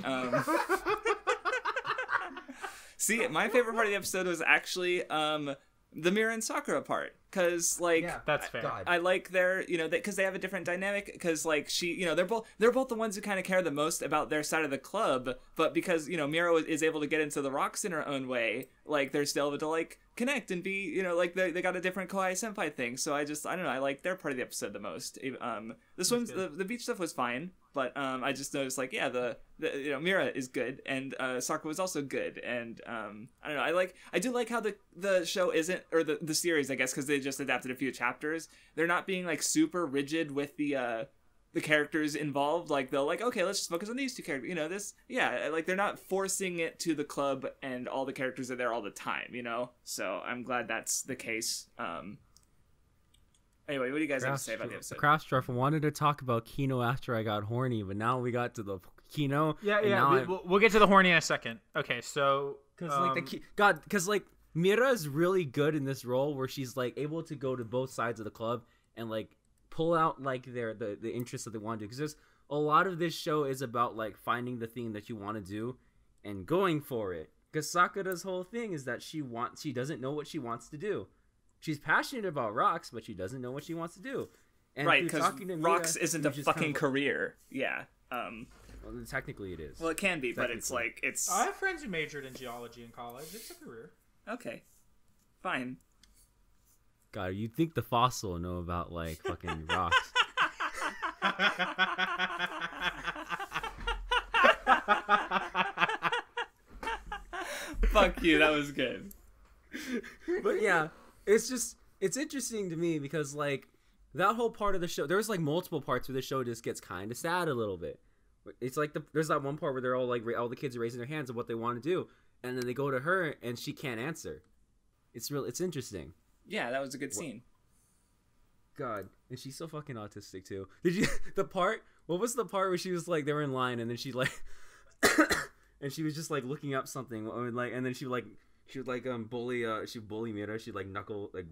see, my favorite part of the episode was actually the Mira and Sakura part. because like Yeah, that's fair. God. I like their, because they have a different dynamic. Because like they're both the ones who kind of care the most about their side of the club. But because Miro is able to get into the rocks in her own way, like they're still able to like connect and be, like they got a different Kawaii Senpai thing. So I don't know. I like their part of the episode the most. The beach stuff was fine, but I just noticed like the Mira is good and Sakura was also good, and I don't know. I do like how the show isn't, or the series, I guess, because they just adapted a few chapters. They're not being like super rigid with the characters involved. Like they'll like, okay, let's just focus on these two characters. Like they're not forcing it to the club and all the characters are there all the time. So I'm glad that's the case. Anyway, what do you guys have to say about the episode? Craftsdwarf wanted to talk about Kino after I got horny, but now we got to the Kino. Yeah. We'll get to the horny in a second. Okay, so because like Mira is really good in this role where she's like able to go to both sides of the club and like pull out like the interests that they want to do, because there's a lot of this show is about like finding the thing that you want to do and going for it. Because Sakura's whole thing is that she doesn't know what she wants to do. She's passionate about rocks, but she doesn't know what she wants to do. And right, because rocks isn't a fucking career. Yeah. Well, technically it is. Well, it can be, but it's like it's. I have friends who majored in geology in college. It's a career. Okay, fine. God, you'd think the fossil know about like fucking rocks. Fuck you, that was good. But yeah, it's interesting to me because like that whole part of the show, there's like multiple parts where the show just gets kind of sad a little bit. It's like there's that one part where they're all like all the kids are raising their hands of what they want to do, and then they go to her and she can't answer. It's interesting. Yeah, that was a good scene. God, and she's so fucking autistic too. What was the part where she was like, they were in line and then she like and she was just like looking up something, and then she would bully Mira. She'd like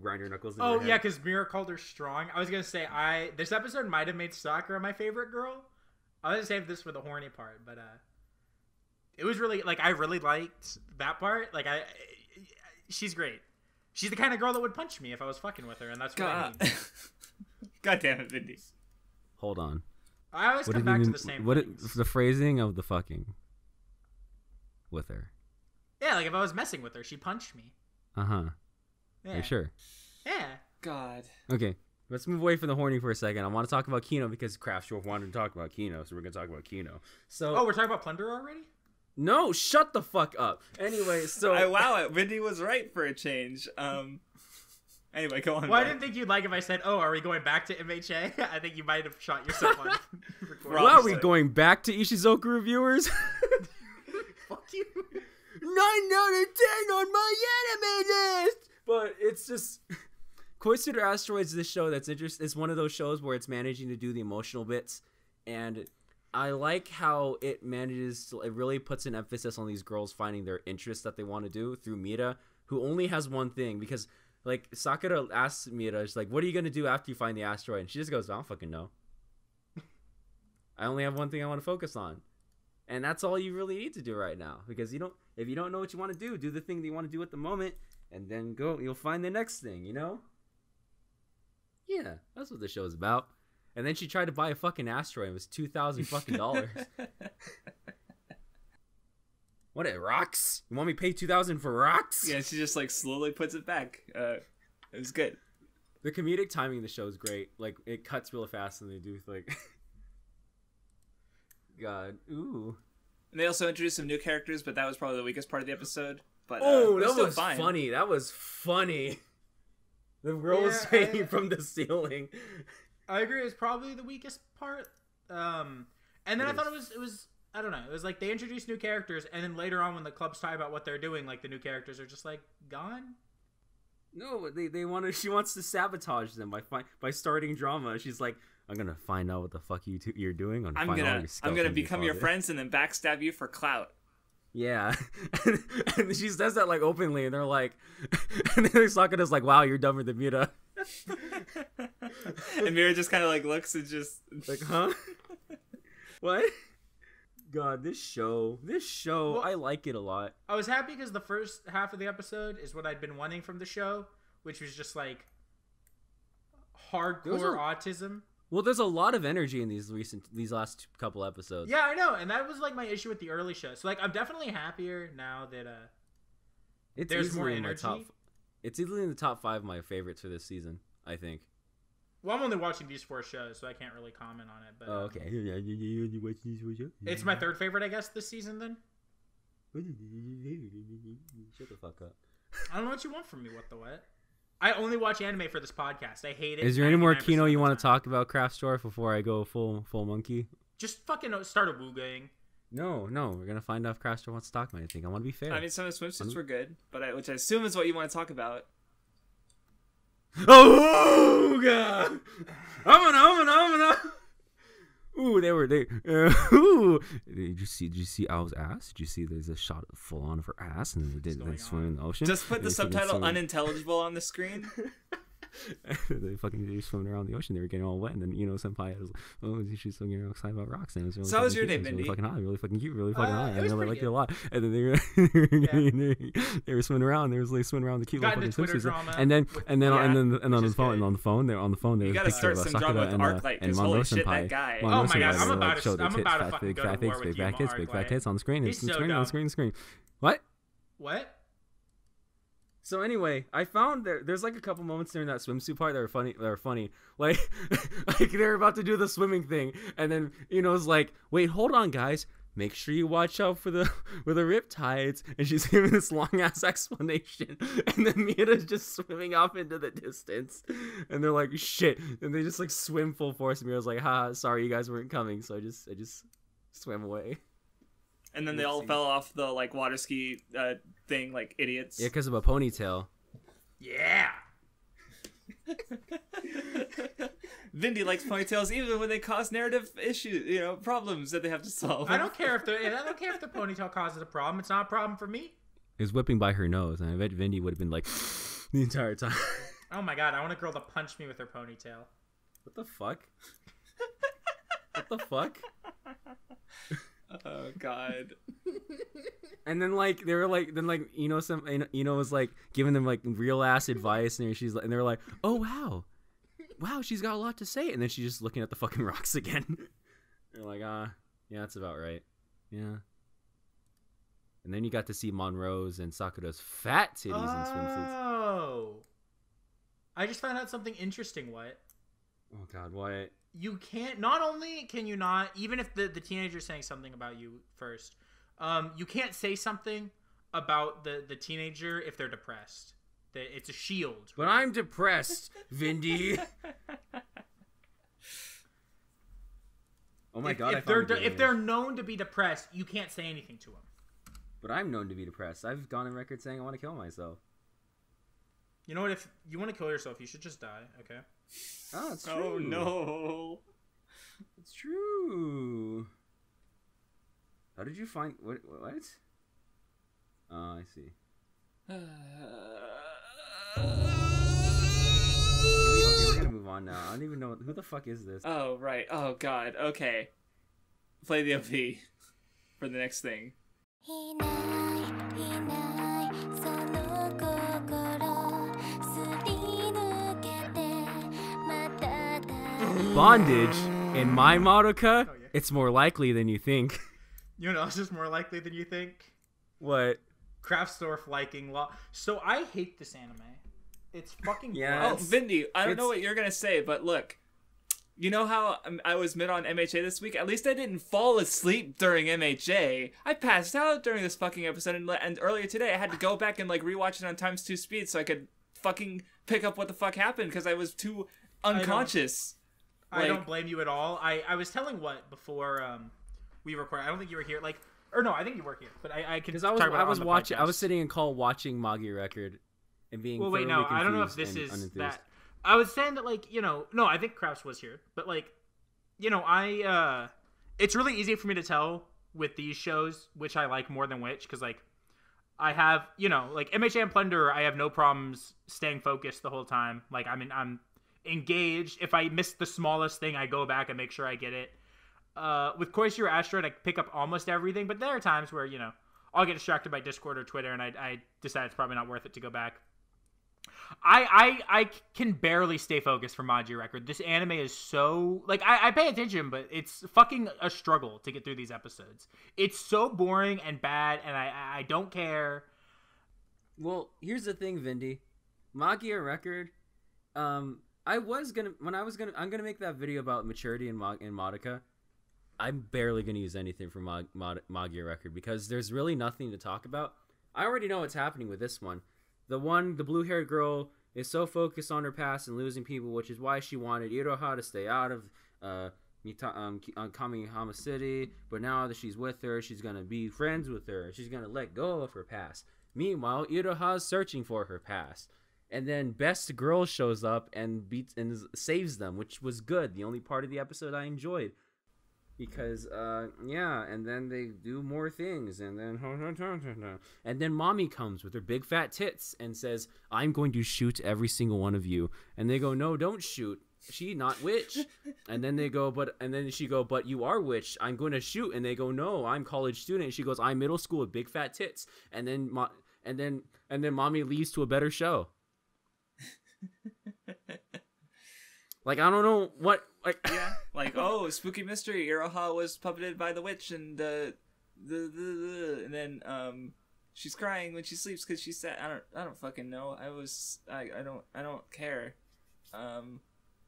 grind her knuckles in her head. Yeah, because Mira called her strong. I was gonna say this episode might have made Sakura my favorite girl. I was gonna save this for the horny part, but it was really like I really liked that part. Like she's great. She's the kind of girl that would punch me if I was fucking with her, and that's what I mean. God damn it, Vindy. Hold on. I always come back to the same things. The phrasing of the fucking with her. Yeah, like if I was messing with her, she punched me. Uh-huh. Yeah. Are you sure? Yeah. God. Okay. Let's move away from the horny for a second. I want to talk about Kino because Craftsdwarf wanted to talk about Kino, so we're going to talk about Kino. So we're talking about Plunderer already? No, shut the fuck up. Anyway, so wow, Vindy was right for a change. Anyway, go on. Well, I didn't think you'd like if I said, are we going back to MHA? I think you might have shot yourself on well, are we going back to Ishizoku Reviewers? Fuck you. 9 out of 10 on my anime list! But it's just... Koisuru Asteroid is this show that's interesting. It's one of those shows where it's managing to do the emotional bits. And I like how it manages to... It really puts an emphasis on these girls finding their interests that they want to do through Mira, who only has one thing. Because, like, Sakura asks Mira, she's like, what are you going to do after you find the asteroid? And she just goes, I don't fucking know. I only have one thing I want to focus on. And that's all you really need to do right now. Because if you don't know what you want to do the thing that you want to do at the moment, and then you'll find the next thing, you know? Yeah, that's what the show's about. And then she tried to buy a fucking asteroid. It was $2,000 fucking dollars. What, rocks? You want me to pay $2,000 for rocks? Yeah, she just like slowly puts it back. It was good. The comedic timing of the show is great. Like, it cuts real fast and they do like... God, ooh. And they also introduced some new characters, but that was probably the weakest part of the episode. But that was fine. Funny. That was funny. The girl was hanging from the ceiling. I agree. It's probably the weakest part. And then I thought it was I don't know. It was like they introduced new characters, and then later on when the club's talking about what they're doing, like the new characters are just like gone. No, she wants to sabotage them by starting drama. She's like, I'm gonna find out what the fuck you're doing. I'm gonna become your friends and then backstab you for clout. Yeah, and she says that like openly, and they're like, and then Sakura's like, "Wow, you're dumber than Mira." And Mira just kind of like looks and just like, "Huh? What?" God, this show, well, I like it a lot. I was happy because the first half of the episode is what I'd been wanting from the show, which was just like hardcore autism. Well, there's a lot of energy in these last couple episodes. Yeah, I know, and that was like my issue with the early show. So like, I'm definitely happier now that there's more energy. It's easily in the top 5 of my favorites for this season, I think. Well, I'm only watching these 4 shows, so I can't really comment on it. But okay. It's my 3rd favorite, I guess, this season. Then shut the fuck up. I don't know what you want from me. What the what? I only watch anime for this podcast. I hate it. Is there any more Kino you want to talk about, Craftsdwarf, before I go full monkey? Just fucking start awoogaing. No, we're gonna find out if Craftsdwarf wants to talk about anything. I want to be fair. I mean, some of the swimsuits were good, but which I assume is what you want to talk about. AWOOGA HUMMUNA. Ooh, ooh. Did you see Owl's ass? Did you see there's a shot full on of her ass and they swim in the ocean? Just put the subtitle unintelligible on the screen. They were swimming around the ocean. They were getting all wet, and then senpai was she's so excited about rocks, and it was really. So how was your day, Vindy? Vindy? Really fucking hot, really fucking cute, really fucking hot. It I was liked good. it a lot. And then they were swimming around. They were like swimming around the cute little fucking swimsuits. And then on the phone. There you was a gotta picture start of some Sakura drama with and Arclight, and because holy Mondo shit, senpai. that guy. Mondo Oh my god, senpai, I'm about like, showed their to tits, fucking big go fat to war tits, with big you, fat tits on the screen. He's so On dumb. the screen. What? What? So anyway, I found there's like a couple moments during that swimsuit part that were funny. Like they're about to do the swimming thing, and then it's like, wait, hold on, guys. Make sure you watch out for the riptides. And she's giving this long ass explanation, and then Miura's just swimming off into the distance, and they're like, shit, and they just like swim full force. And Miura's like, ha, sorry, you guys weren't coming, so I just swam away. And then they all fell off the like water ski thing like idiots. Yeah, because of a ponytail. Yeah. Vindy likes ponytails even when they cause narrative issues, problems that they have to solve. I don't care if the ponytail causes a problem. It's not a problem for me. It was whipping by her nose, and I bet Vindy would have been like the entire time. Oh my god, I want a girl to punch me with her ponytail. What the fuck? What the fuck? Oh god. And then like they were like was like giving them like real ass advice, and and they were like, oh wow, she's got a lot to say, and then she's just looking at the fucking rocks again. They're like, yeah, that's about right. Yeah. And then you got to see Monroe's and Sakura's fat titties in swimsuits. Oh. I just found out something interesting. What? Oh god, what? You can't. Not only can you not, even if the teenager's saying something about you first, you can't say something about the teenager if they're depressed. It's a shield. But I'm depressed, Vindy. Oh my god! If they're known to be depressed, you can't say anything to them. But I'm known to be depressed. I've gone on record saying I want to kill myself. You know what? If you want to kill yourself, you should just die. Okay. Oh, it's true. Oh no. It's true. How did you find what? Oh, I see. Okay, we're gonna move on now. I don't even know who the fuck is this. Oh right. Oh god. Okay. Play the OP for the next thing. Bondage in my Madoka. It's more likely than you think. You know, it's just more likely than you think. What? Craftsdwarf liking law. So I hate this anime. It's fucking Yeah. Oh, Vindy, I don't know what you're gonna say, but look. You know how I was mid on MHA this week? At least I didn't fall asleep during MHA. I passed out during this fucking episode, and earlier today I had to go back and like rewatch it on ×2 speed so I could fucking pick up what the fuck happened because I was too unconscious. I don't blame you at all. I was telling what before we recorded. I don't think you were here. Like, or no, I think you were here. But I can talk about I was watching. podcast. I was sitting in call watching Magia Record, and being. Well, wait, no, I don't know if this is that. I was saying that, like, no, I think Krauss was here, but like, it's really easy for me to tell with these shows which I like more than which, because like, I have, like MHA and Plunderer, I have no problems staying focused the whole time. Like, I mean, I'm engaged. If I miss the smallest thing, I go back and make sure I get it. With Koisuru Asteroid, I pick up almost everything, but there are times where, I'll get distracted by Discord or Twitter, and I decide it's probably not worth it to go back. I can barely stay focused for Magia Record. This anime is so like I pay attention, but it's fucking a struggle to get through these episodes. It's so boring and bad, and I don't care. Well, here's the thing, Vindy. Magia Record. I'm gonna make that video about maturity in Madoka. I'm barely gonna use anything from Magia Record because there's really nothing to talk about. I already know what's happening with this one. The blue-haired girl is so focused on her past and losing people, which is why she wanted Iroha to stay out of Kamihama City. But now that she's with her, she's gonna be friends with her. She's gonna let go of her past. Meanwhile, Iroha's searching for her past. And then Best Girl shows up and saves them, which was good. The only part of the episode I enjoyed. Because, and then they do more things, and then Mami comes with her big fat tits and says, I'm going to shoot every single one of you. And they go, no, don't shoot. She not witch. And then they go, but you are witch. I'm going to shoot. And they go, no, I'm college student. And she goes, I'm middle school with big fat tits. And then Mami leaves to a better show. Like, I don't know what, like... Yeah, like, oh, spooky mystery, Iroha was puppeted by the witch, and, and then, she's crying when she sleeps because she's sad. I don't fucking know. I don't care.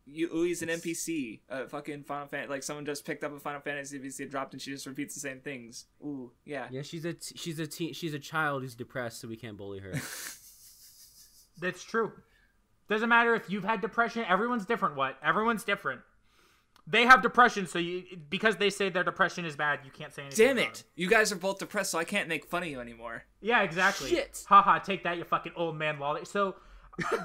Ui's an NPC, fucking Final Fantasy, like, someone just picked up a Final Fantasy NPC and dropped, and she just repeats the same things. Ooh, yeah. Yeah, she's a child who's depressed, so we can't bully her. That's true. Doesn't matter if you've had depression. Everyone's different. Everyone's different. They have depression, so because they say their depression is bad, you can't say anything. Damn it! You guys are both depressed, so I can't make fun of you anymore. Yeah, exactly. Shit. Haha, take that, you fucking old man lolly. So,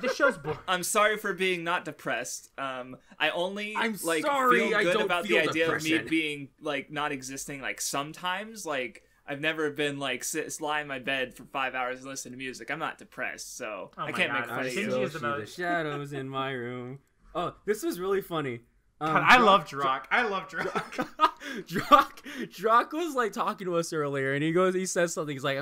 this show's boring. I'm sorry for being not depressed. I'm sorry, feel I good don't about feel the idea depression. of me being like not existing. Like sometimes, like I've never been like lie in my bed for 5 hours and listen to music. I'm not depressed, so I can't make fun of you. Shinji is the See the most. shadows in my room. Oh, this was really funny. God, I love Drock. I love Drock. Drock was like talking to us earlier, and he says something. He's like,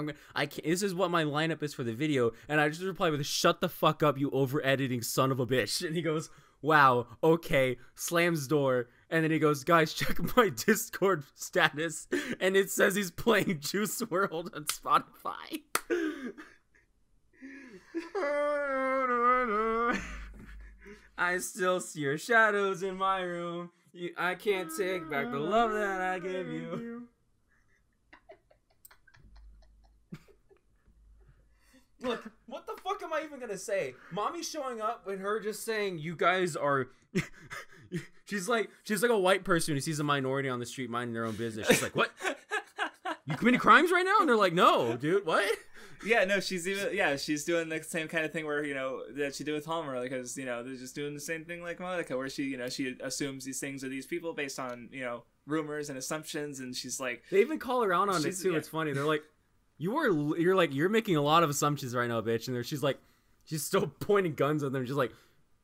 this is what my lineup is for the video, and I just reply with, "Shut the fuck up, you over editing son of a bitch." And he goes, "Wow, okay." Slams door, and then he goes, "Guys, check my Discord status," and it says he's playing Juice WRLD on Spotify. I still see your shadows in my room. I can't take back the love that I give you. Look, what the fuck am I even gonna say? Mommy's showing up and her just saying, "You guys are." she's like a white person who sees a minority on the street minding their own business. She's like, "What? You committing crimes right now?" And they're like, "No, dude, what?" Yeah, no, she's doing the same kind of thing where, that she did with Homer, because, they're just doing the same thing like Monica, where she assumes these things are these people based on, rumors and assumptions, and she's like... They even call her out on it, too. Yeah. It's funny. They're like, you're making a lot of assumptions right now, bitch. And she's like, she's still pointing guns at them, just like,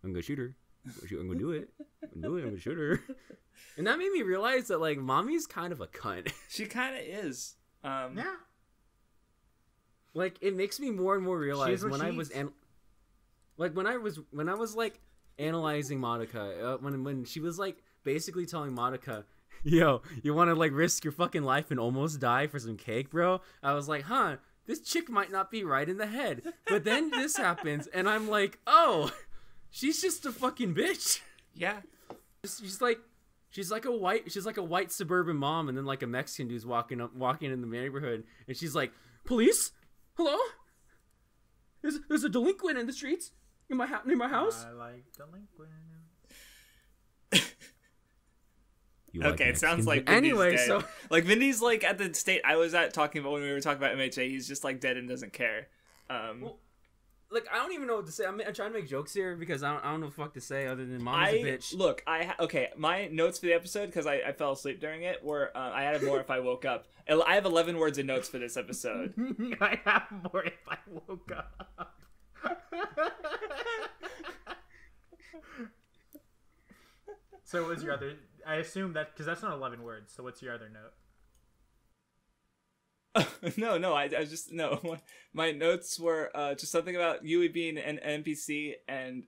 I'm gonna shoot her. I'm gonna do it. I'm gonna shoot her. And that made me realize that, like, Mommy's kind of a cunt. She kind of is. Yeah. Like, it makes me more and more realize when I was like analyzing Madoka, when she was like basically telling Madoka, "Yo, you want to like risk your fucking life and almost die for some cake, bro?" I was like, "Huh, this chick might not be right in the head." But then this happens, and I'm like, "Oh, she's just a fucking bitch." Yeah, she's like a white suburban mom, and then like a Mexican dude's walking in the neighborhood, and she's like, "Police? Hello? There's a delinquent in the streets near my house." I like delinquent. Okay, it sounds like Vindy's anyway. Dead. So like Vindy's like at the state I was at talking about when we were talking about MHA. He's just like dead and doesn't care. Well, like, I don't even know what to say. I'm trying to make jokes here because I don't know what the fuck to say other than Mom's a bitch. Look, my notes for the episode, because I fell asleep during it, were I had more if I woke up. I have 11 words of notes for this episode. I have more if I woke up. So what was your other... I assume that... Because that's not 11 words, so what's your other note? No, I just no. My notes were just something about Yui being an NPC and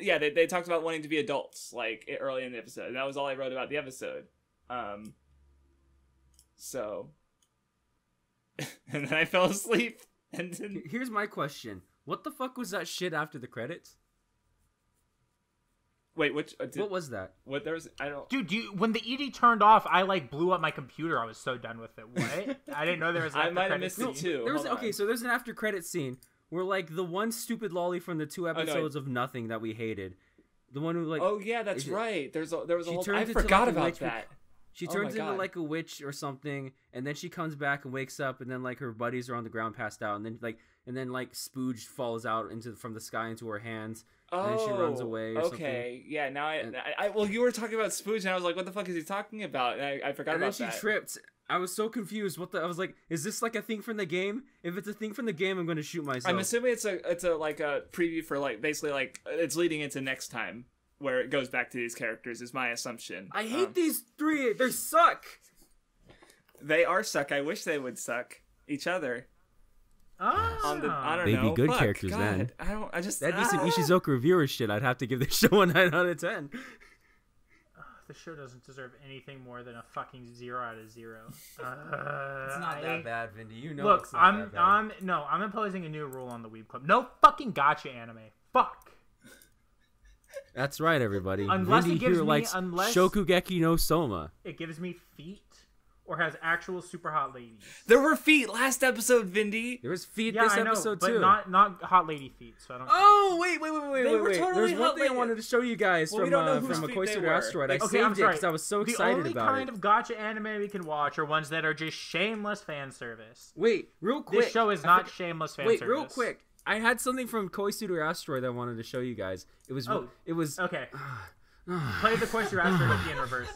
yeah, they talked about wanting to be adults like early in the episode. And that was all I wrote about the episode. So, and then I fell asleep. And then... Here's my question: what the fuck was that shit after the credits? Wait, which? What was that? What there was? I don't. Dude, when the ED turned off, I like blew up my computer. I was so done with it. What? I didn't know there was. I might have missed scene. it too. So there's an after credit scene where like the one stupid lolly from the 2 episodes of Nothing that we hated, the one who like. Oh yeah, that's right. There was a whole. I into, forgot like, about that. She turns into like a witch or something, and then she comes back and wakes up, and then like her buddies are on the ground passed out, and then Spooge falls out from the sky into her hands. And then she runs away or something. Yeah, now well, you were talking about Spooge, and I was like, what the fuck is he talking about? And I forgot about that. And then she tripped. I was so confused. I was like, is this like a thing from the game? If it's a thing from the game, I'm going to shoot myself. I'm assuming it's a like a preview for like, basically like, it's leading into next time, where it goes back to these characters, is my assumption. I hate these three. They suck. They are suck. I wish they would suck each other. I don't They'd know. be good Fuck, characters God. then. That'd be some Ishizoku Reviewers shit. I'd have to give this show a 9 out of 10. The show doesn't deserve anything more than a fucking 0 out of 0. It's not that bad, Vindy. You know. Look, it's not that bad. I'm imposing a new rule on the Weeb Club. No fucking gotcha anime. Fuck. That's right, everybody. Unless Vindy it gives here me, likes Shokugeki no Soma. It gives me feet or has actual super hot ladies. There were feet last episode, Vindy. There was feet this episode too, but not hot lady feet. So I don't. Oh wait! Totally There's one thing I wanted to show you guys from a Koisuru Asteroid. I saved it because I was so excited about it. The only kind of gotcha anime we can watch are ones that are just shameless fan service. Wait, real quick. This show is not shameless fan service. Wait, real quick. I had something from Koisuru Asteroid that I wanted to show you guys. It was okay. Play the Koisuru Asteroid in reverse.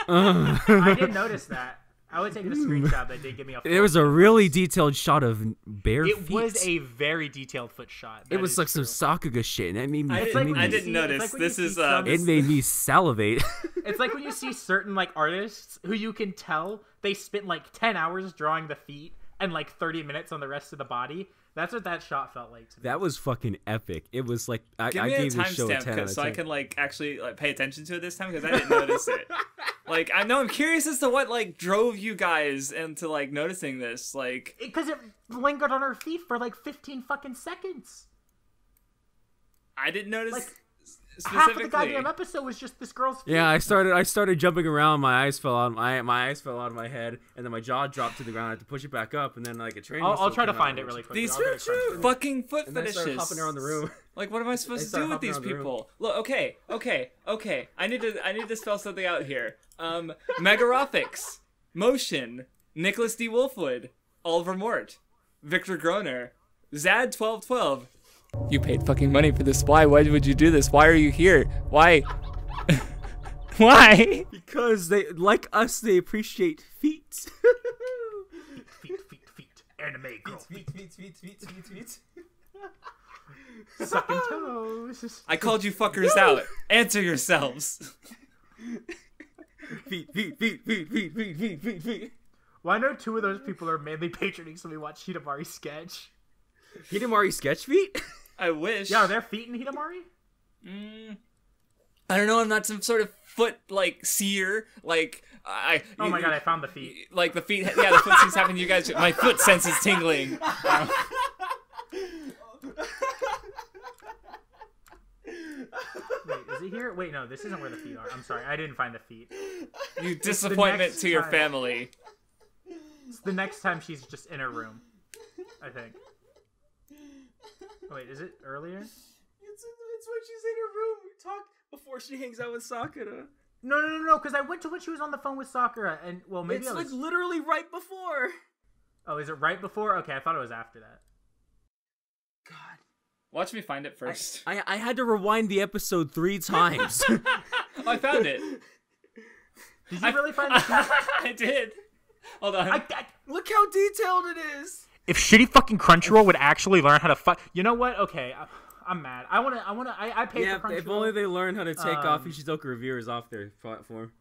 I didn't notice that. I would take a screenshot that did give me a. There was a really detailed shot of bare feet. It was a very detailed foot shot. It was like some Sakuga shit, and it made me. I didn't notice. This is. It made me salivate. It's like when you see certain like artists who you can tell they spent like 10 hours drawing the feet and like 30 minutes on the rest of the body. That's what that shot felt like to me. That was fucking epic. It was like I gave this show a 10 out of 10. So I can like actually like pay attention to it this time, because I didn't notice it. Like I'm curious as to what like drove you guys into like noticing this, like because it lingered on her feet for like 15 fucking seconds. I didn't notice. Like, specifically. half of the goddamn episode was just this girl's feet. Yeah, I started jumping around. My eyes fell out. My eyes fell out of my head, and then my jaw dropped to the ground. I had to push it back up, and then like a train. I'll try to find it really quickly. These fucking foot fetishes. And I started hopping around the room. Like, what am I supposed to do with these people? Look, okay. I need to spell something out here. Megarophics, Motion, Nicholas D. Wolfwood, Oliver Mort, Victor Groner, Zad1212. You paid fucking money for this. Why would you do this? Why are you here? Why? Why? Because they, like us, they appreciate feet. feet. Anime girl. Feet. Sucking toes. I called you fuckers out. Answer yourselves. Feet. Well, I know 2 of those people are mainly patroning, so we watch Hidamari sketch. Hidamari sketch feet? I wish. Yeah, are there feet in Hidamari? I don't know. I'm not some sort of foot like seer. Like Oh my god, I found the feet. Like the feet. Yeah, the foot seems happening. You guys, my foot sense is tingling. Wait, is it here? Wait, no, this isn't where the feet are. I'm sorry, I didn't find the feet. You disappointment to your family. It's the next time she's just in her room, I think. Wait, is it earlier? It's when she's in her room. We talk before she hangs out with Sakura. No, because I went to when she was on the phone with Sakura, and well, maybe it's like literally right before. Oh, is it right before? Okay, I thought it was after that. God. Watch me find it first. I had to rewind the episode 3 times. I found it. Did you really find it? I did. Hold on. Look how detailed it is. If shitty fucking Crunchyroll would actually learn how to fuck, you know what? Okay, I'm mad. I paid for Crunchyroll. If only they learn how to take off Ishizoku Reviewers off their platform.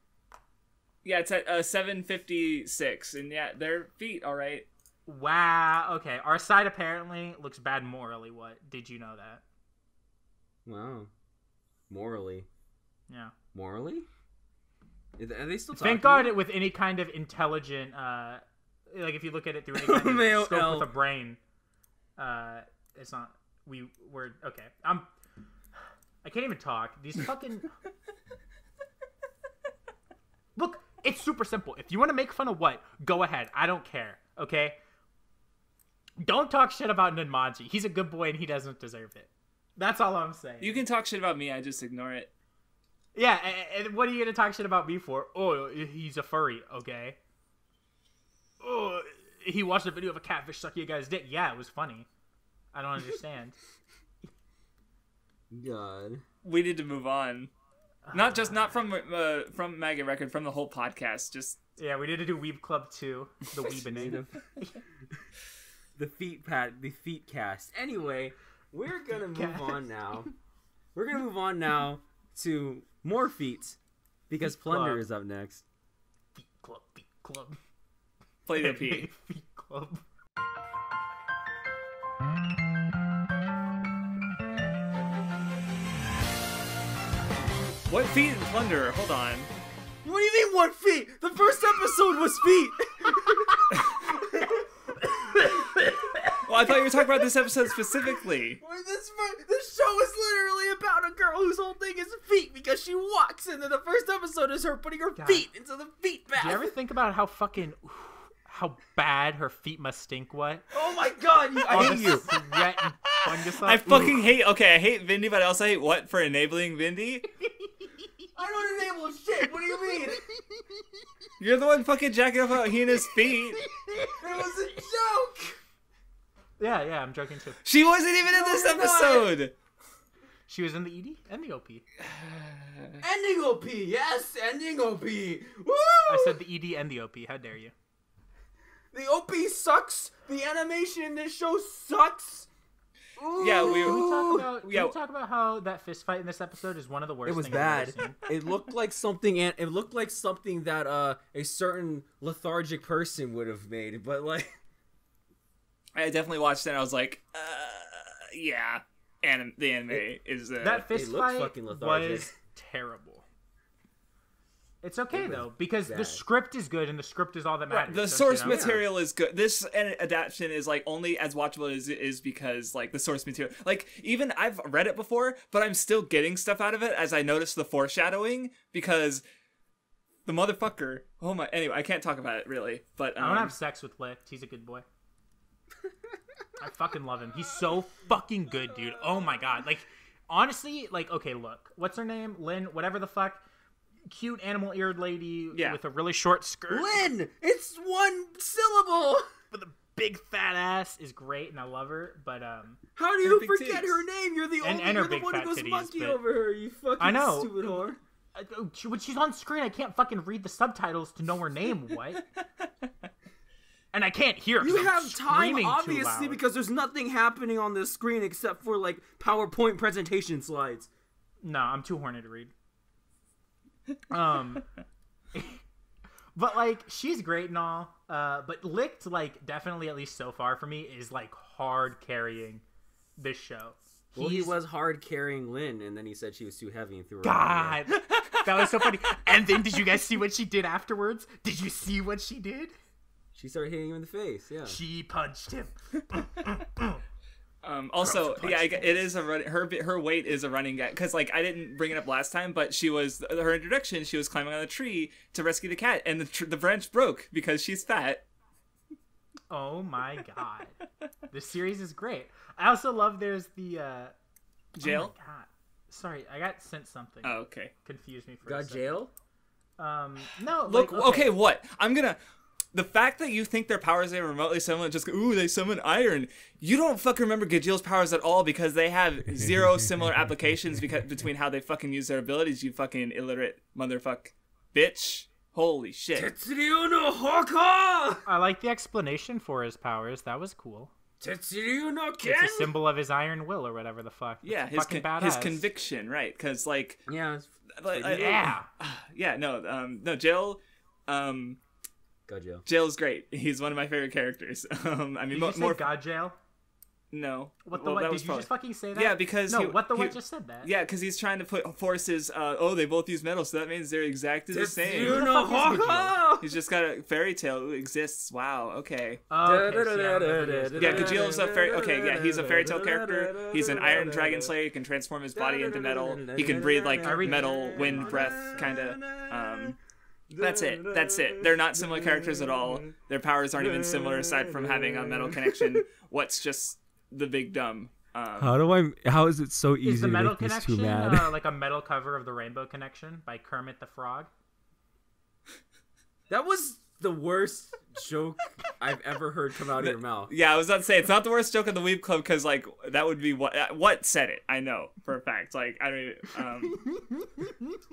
Yeah, it's at 756, and yeah, their feet, all right. Wow. Okay, our side apparently looks bad morally. What? Did you know that? Wow. Morally. Yeah. Morally? Are they still talking? Thank God with any kind of intelligent, like if you look at it through any kind of scope with a brain, it's not. We're okay. I can't even talk. These fucking. Look, it's super simple. If you want to make fun of what, go ahead. I don't care. Okay. Don't talk shit about Ninmaji. He's a good boy and he doesn't deserve it. That's all I'm saying. You can talk shit about me. I just ignore it. Yeah, and what are you gonna talk shit about me for? Oh, he's a furry, okay? Oh, he watched a video of a catfish sucking a guy's dick. Yeah, it was funny. I don't understand. God. We need to move on. Not from Magia Record, from the whole podcast. Just yeah, we need to do Weeb Club 2, the Weeaboo. The feet cast. Anyway, we're gonna move on now. We're gonna move on now to more feet because Plunderer is up next. Feet Club. play the P. Feet Club. What feet in Plunderer? Hold on. What do you mean, what feet? The first episode was feet. Well, I thought you were talking about this episode specifically. This show is literally about a girl whose whole thing is feet because she walks, and then the first episode is her putting her feet into the feet bath. Do you ever think about how bad her feet must stink? What? Oh my God! I hate you. I fucking hate. Okay, I hate Vindy, but I also hate what for enabling Vindy. I don't enable shit. What do you mean? You're the one fucking jacking up about Hina's feet. It was a joke. Yeah, I'm joking too. She wasn't even in this episode. She was in the ED and the OP. Ending OP, yes, ending OP. Woo! I said the ED and the OP. How dare you? The OP sucks. The animation in this show sucks. Ooh. Yeah, Can we talk about how that fist fight in this episode is one of the worst? It was things bad. I've ever seen? It looked like something. It looked like something that a certain lethargic person would have made. But like, I definitely watched it. And I was like, yeah, the anime is that fist fight fucking lethargic. was terrible. It's okay though because the script is good and the script is all that matters. The source material is good. This adaptation is like only as watchable as it is because like the source material. Like even I've read it before, but I'm still getting stuff out of it as I notice the foreshadowing because the motherfucker. Oh my. Anyway, I can't talk about it really. But I want to have sex with Lift. He's a good boy. I fucking love him. He's so fucking good, dude. Oh my God. Like honestly, like okay, look, what's her name? Lynn. Whatever the fuck. Cute animal-eared lady with a really short skirt. Lynn! It's one syllable! With a big fat ass is great, and I love her, but, how do you forget her name? You're the only and you're the one who goes monkey over her, you fucking stupid whore. When she's on screen, I can't fucking read the subtitles to know her name, what? And I can't hear her. You have time, obviously, because there's nothing happening on the screen except for, like, PowerPoint presentation slides. No, I'm too horny to read. But like she's great and all, but Licked, like definitely at least so far for me is like hard carrying this show. Well, he was hard carrying Lynn, and then he said she was too heavy and threw her. God, that was so funny. And then did you guys see what she did afterwards? Did you see what she did? She started hitting him in the face. Yeah, she punched him. Also, yeah, it is her weight is a running gag because like I didn't bring it up last time, but her introduction. She was climbing on the tree to rescue the cat, and the branch broke because she's fat. Oh my God, this series is great. I also love there's the jail. Oh my God. Sorry, I got sent something. Oh, okay. Confused me for a second. jail. No. Look, like, okay, what the fact that you think their powers are remotely similar, just go, ooh, they summon iron. You don't fucking remember Gajil's powers at all because they have zero similar applications between how they fucking use their abilities, you fucking illiterate motherfuck bitch. Holy shit. Tetsuya no Hoka! I like the explanation for his powers. That was cool. Tetsuya no Ken! It's a symbol of his iron will or whatever the fuck. Yeah, his conviction, right? Because like... Yeah. no, Jill... God, Joe. Jail's great. He's one of my favorite characters. I mean, Did you say more. God Jail? No. What the Well, what? that Did was you probably- just fucking say that? Yeah, because no, he- what the he- what just said that? Yeah, because he's trying to put forces. They both use metal, so that means they're exactly the same. Who the fuck is Gajeel? He's just got a fairy tale who exists. Wow. Okay. Oh, okay, so yeah, I remember this. Yeah, Gajeel's a fairy. Okay, yeah, he's a fairy tale character. He's an Iron Dragon Slayer. He can transform his body into metal. He can breathe like metal wind breath, kind of. That's it. That's it. They're not similar characters at all. Their powers aren't even similar aside from having a metal connection. What's just the big dumb? How is it so easy Is the to Metal make these Connection two mad? like a metal cover of the Rainbow Connection by Kermit the Frog? That was the worst joke I've ever heard come out of your mouth. Yeah, I was about to say it's not the worst joke in the Weeb Club because like that would be what said it. I know for a fact. Like I don't.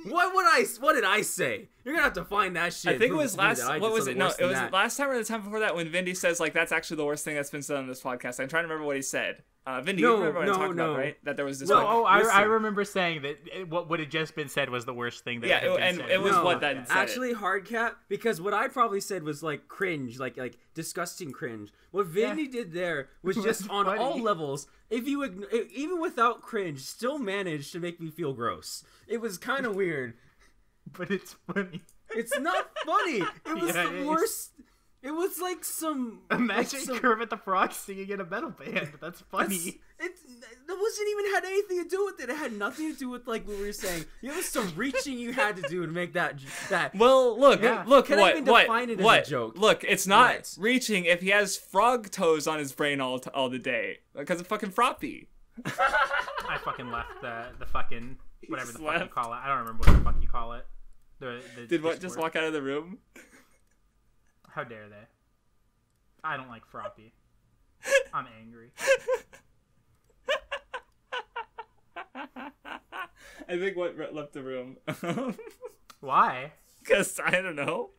What did I say? You're gonna have to find that shit. I think it Prove was to me last. that I What did was it? something No, worse it than was that. last time or the time before that when Vindy says like that's actually the worst thing that's been said on this podcast. I'm trying to remember what he said. Vindy, you remember what I talked about, right? That there was this. No, like, I remember saying that what had just been said was the worst thing that had been and said. it was what that said. Actually, Hardcat, because what I probably said was like cringe, like disgusting cringe. What Vindy did there was just on funny. all levels. If you even without cringe, still managed to make me feel gross. It was kind of weird. But it's funny. It's not funny. It was Yeah, the it is. worst. It was like some. Imagine like some, Kermit the Frog singing in a metal band. That's funny. That wasn't even had anything to do with it. It had nothing to do with like what we were saying. It was some reaching you had to do to make that. Well, look, Yeah. look, Can I even define it as a joke? Look, it's not What? reaching if he has frog toes on his brain all the day because of fucking Froppy. I fucking left the fucking whatever the just fuck you left. call it. I don't remember what the fuck you call it. The Did what just walk out of the room? How dare they? I don't like Froppy. I'm angry. I think what left the room. Why? Because I don't know.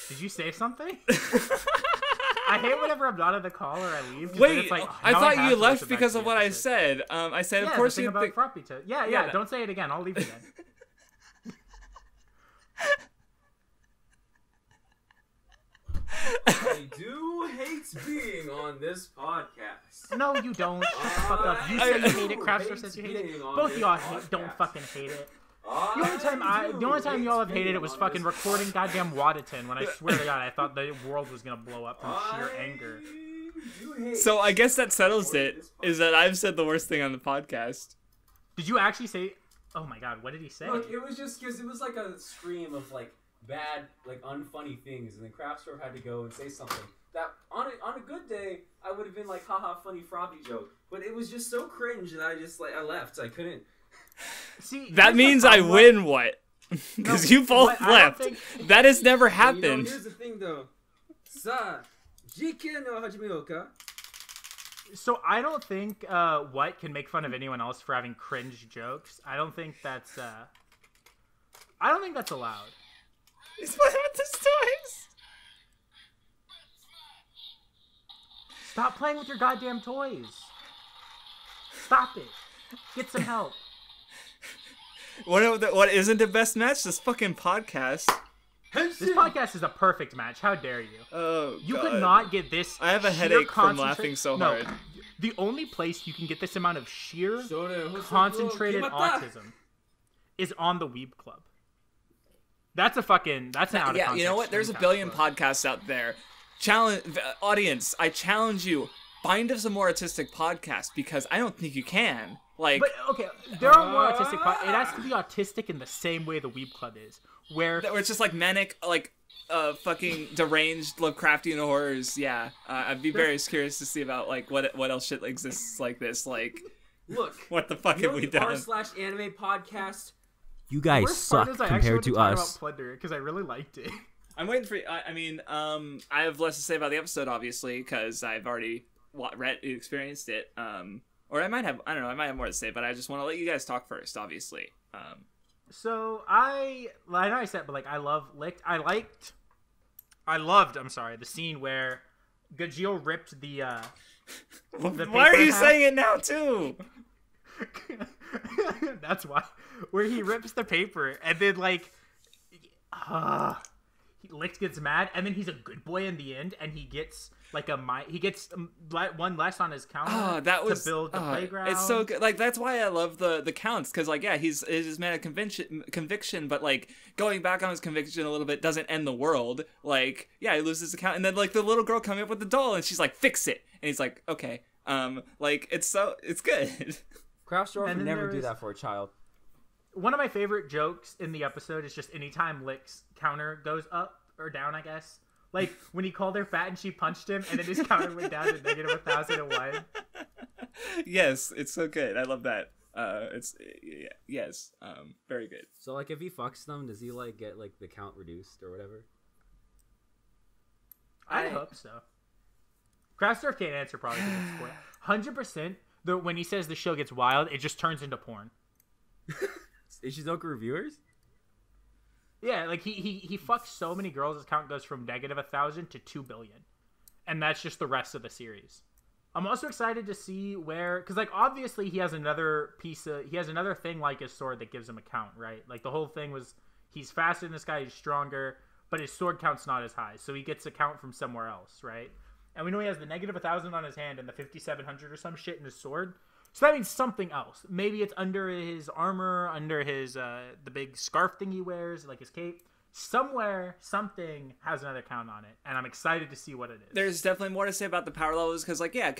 Did you say something? I hate whenever I'm not on the call or I leave. 'Cause then Wait, it's like, I now thought have you to left listen back because to of the what I episode. said. I said, Yeah, of course the thing you about think. Froppy toe. Yeah, Yeah. don't say it again. I'll leave again. I do hate being on this podcast. No, you don't. Fuck up. You say you hate it. Craftsdwarf says you hate it. Both of y'all don't fucking hate it. The only time y'all have hated it was fucking recording goddamn Wadditon when I swear to God I thought the world was gonna blow up from sheer anger. So I guess that settles it. Is that I've said the worst thing on the podcast. Did you actually say? Oh my God, what did he say? Look, it was just because it was like a stream of like bad, like unfunny things, and then Craftsdwarf had to go and say something that on a good day I would have been like, haha, funny Froppy joke, but it was just so cringe that I left. I couldn't. See, That here's means the I problem. win what? Because you both what I don't left. think- That has never You know, happened. here's the thing though. Sa, jiken no hajime ka. So I don't think what can make fun of anyone else for having cringe jokes. I don't think that's allowed. He's playing with his toys. Stop playing with your goddamn toys. Stop it. Get some help. What isn't the best match? This fucking podcast. This podcast is a perfect match. How dare you? Oh, You God. could not get this. I have a sheer headache from concentra- laughing so No, hard. The only place you can get this amount of sheer Concentrated concentrated autism is on the Weeb Club. That's an out of Yeah, you know what? context There's a screencast billion quote. podcasts out there. Audience, I challenge you. Find us a more artistic podcast because I don't think you can. Like, But okay, there are more autistic. It has to be autistic in the same way the Weeb Club is, where where it's just like manic, like fucking deranged Lovecraftian horrors. Yeah, I'd be very curious to see about like what else shit exists like this. Like, Look, what the fuck have we done? r/anime podcast. You guys worst part suck is I actually compared want to to talk us. about Plunderer because I really liked it. I'm waiting for. I have less to say about the episode, obviously, because I've already experienced it. Or I might have. I don't know. I might have more to say, but I just want to let you guys talk first, obviously. So I know I said, but like I loved. I'm sorry, the scene where Gajeel ripped the Why paper are you in half. saying it now too? That's why. Where he rips the paper and then like Licht gets mad, and then he's a good boy in the end, and he gets like one less on his counter to build the playground. It's so good. Like, that's why I love the counts, because like, yeah, he's man of conviction, but like going back on his conviction a little bit doesn't end the world. Like, yeah, he loses the count, and then like the little girl coming up with the doll, and she's like, fix it, and he's like, okay, like it's good. Craftsdwarf would never do that for a child. One of my favorite jokes in the episode is just anytime Licht's counter goes up or down, I guess. Like, when he called her fat and she punched him, and then his counter went down to negative 1,001. Yes, it's so good. I love that. Yes, very good. So, like, if he fucks them, does he, like, get, like, the count reduced or whatever? I hope so. Craftsdwarf can't answer probably. 100%, when he says the show gets wild, it just turns into porn. Ishizoku Reviewers? Yeah, like he fucks so many girls, his count goes from negative 1,000 to 2 billion. And that's just the rest of the series. I'm also excited to see where, because like obviously he has another thing like his sword that gives him a count, right? Like the whole thing was he's faster than this guy, he's stronger, but his sword count's not as high, so he gets a count from somewhere else, right? And we know he has the negative 1,000 on his hand and the 5,700 or some shit in his sword. So that means something else. Maybe it's under his armor, under his the big scarf thing he wears, like his cape. Somewhere, something has another count on it, and I'm excited to see what it is. There's definitely more to say about the power levels, because like, yeah,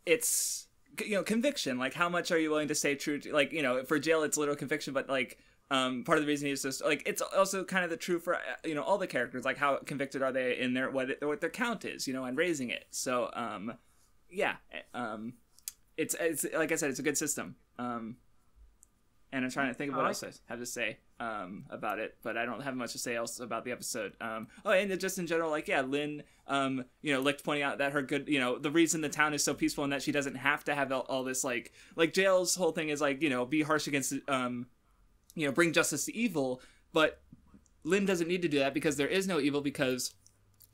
it's, you know, conviction. Like, how much are you willing to stay true to, like, you know, for jail it's literal conviction, but like part of the reason is just like, it's also kind of the true for, you know, all the characters, like how convicted are they in their what their count is, you know, and raising it. So yeah, it's like I said, it's a good system. And I'm trying to think of what else I have to say about it, but I don't have much to say else about the episode. And just in general, like, yeah, Lynn, you know, Licht pointing out that her good, you know, the reason the town is so peaceful and that she doesn't have to have all this, like Jail's whole thing is like, you know, be harsh against, you know, bring justice to evil, but Lynn doesn't need to do that because there is no evil, because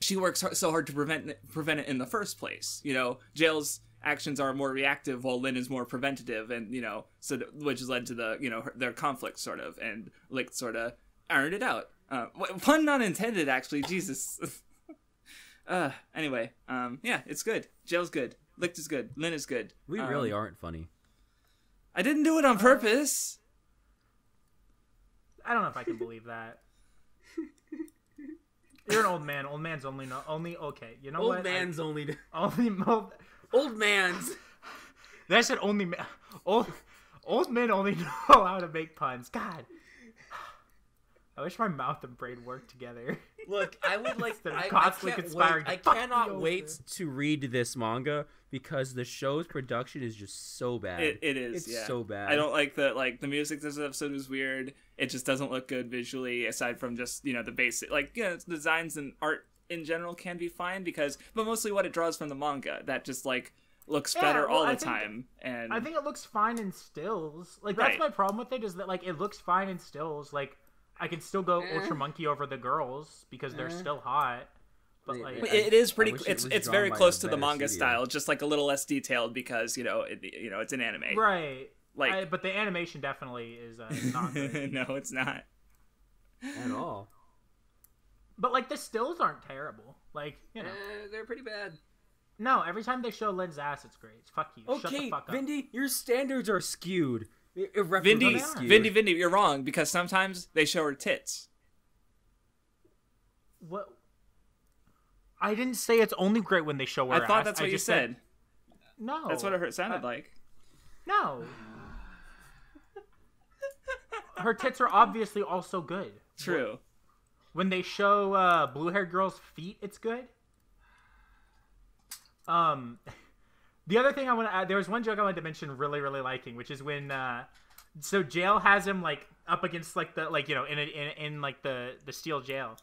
she works so hard to prevent it in the first place. You know, Jail's actions are more reactive while Lynn is more preventative, and, you know, so which has led to the, you know, their conflict sort of, and Licht sort of ironed it out. Pun not intended, actually. Jesus. Anyway, yeah, it's good. Jail's good. Licht is good. Lynn is good. We really aren't funny. I didn't do it on purpose. I don't know if I can believe that. You're an old man. Old man's only okay. You know what? Old man's only Old man's. That said only old men only know how to make puns. God. I wish my mouth and brain worked together. Look, I would like I cannot wait to read this manga, because the show's production is just so bad. It is. It's so bad. I don't like the music this episode was weird. It just doesn't look good visually, aside from just, you know, the basic, like, you know, designs and art in general can be fine, but mostly what it draws from the manga that just like looks better all the time. And I think it looks fine in stills. Like, that's my problem with it, is that like it looks fine in stills. Like, I can still go Ultra Monkey over the girls because they're still hot. But like, it is pretty. It's very close to the manga style, just like a little less detailed, because, you know, it's an anime, right? Like, but the animation definitely is not good. No, it's not at all. But like, the stills aren't terrible. Like, you know, they're pretty bad. No, every time they show Lynn's ass, it's great. Fuck you. Okay, shut the fuck up. Vindy, your standards are skewed. Vindy, you're wrong, because sometimes they show her tits. What? I didn't say it's only great when they show her ass. I thought that's what you said. No. That's what it sounded like. No. Her tits are obviously also good. True. When they show blue-haired girl's feet, it's good. The other thing I want to add, there was one joke I wanted to mention really, really liking, which is when, so Jail has him, like, up against, like, the, like, you know, in like, the steel jail.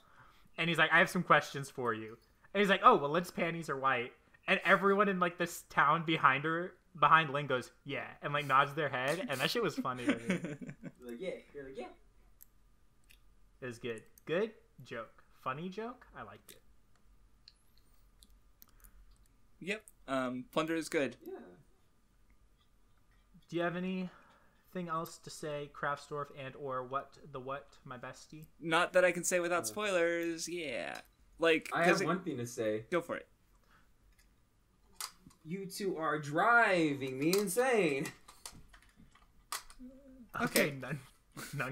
And he's like, I have some questions for you. And he's like, oh, well, Lynn's panties are white. And everyone in, like, this town behind Lynn goes, yeah, and, like, nods their head. And that shit was funny to me. You're like, yeah. You're like, yeah. It was good. Good joke. Funny joke. I liked it. Yep. Plunderer is good. Yeah. Do you have anything anything else to say, Craftsdwarf and or what, my bestie? Not that I can say without spoilers. Yeah. Like, I have one thing to say. Go for it. You two are driving me insane. Okay, none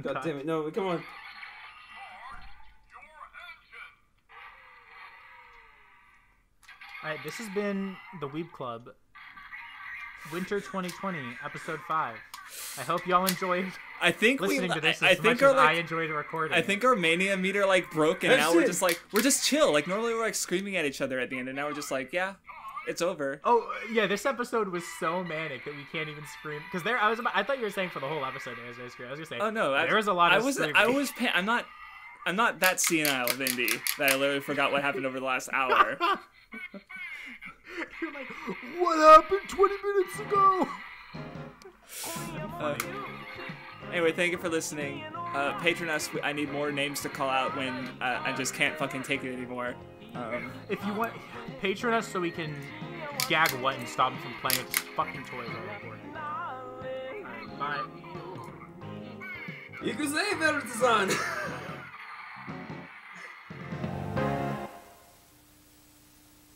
God cut. damn it! No, come on. All right, this has been the Weeb Club, Winter 2020, Episode 5. I hope y'all enjoyed I think listening to this I as think much as our I enjoyed recording. I think our mania meter like broke, and That's now we're it. just chill. Like normally we're like screaming at each other at the end, and now we're just like, yeah, it's over. Oh yeah, this episode was so manic that we can't even scream. Because I thought you were saying for the whole episode there was no scream. I was gonna say, Oh no, there was a lot of screaming. I'm not that senile, Vindy, that I literally forgot what happened over the last hour. You're like, what happened 20 minutes ago? Anyway, thank you for listening. Patron us. I need more names to call out when I just can't fucking take it anymore. If you want, patron us so we can gag what and stop him from playing with his fucking toys while recording. Alright, bye. You can say better, son.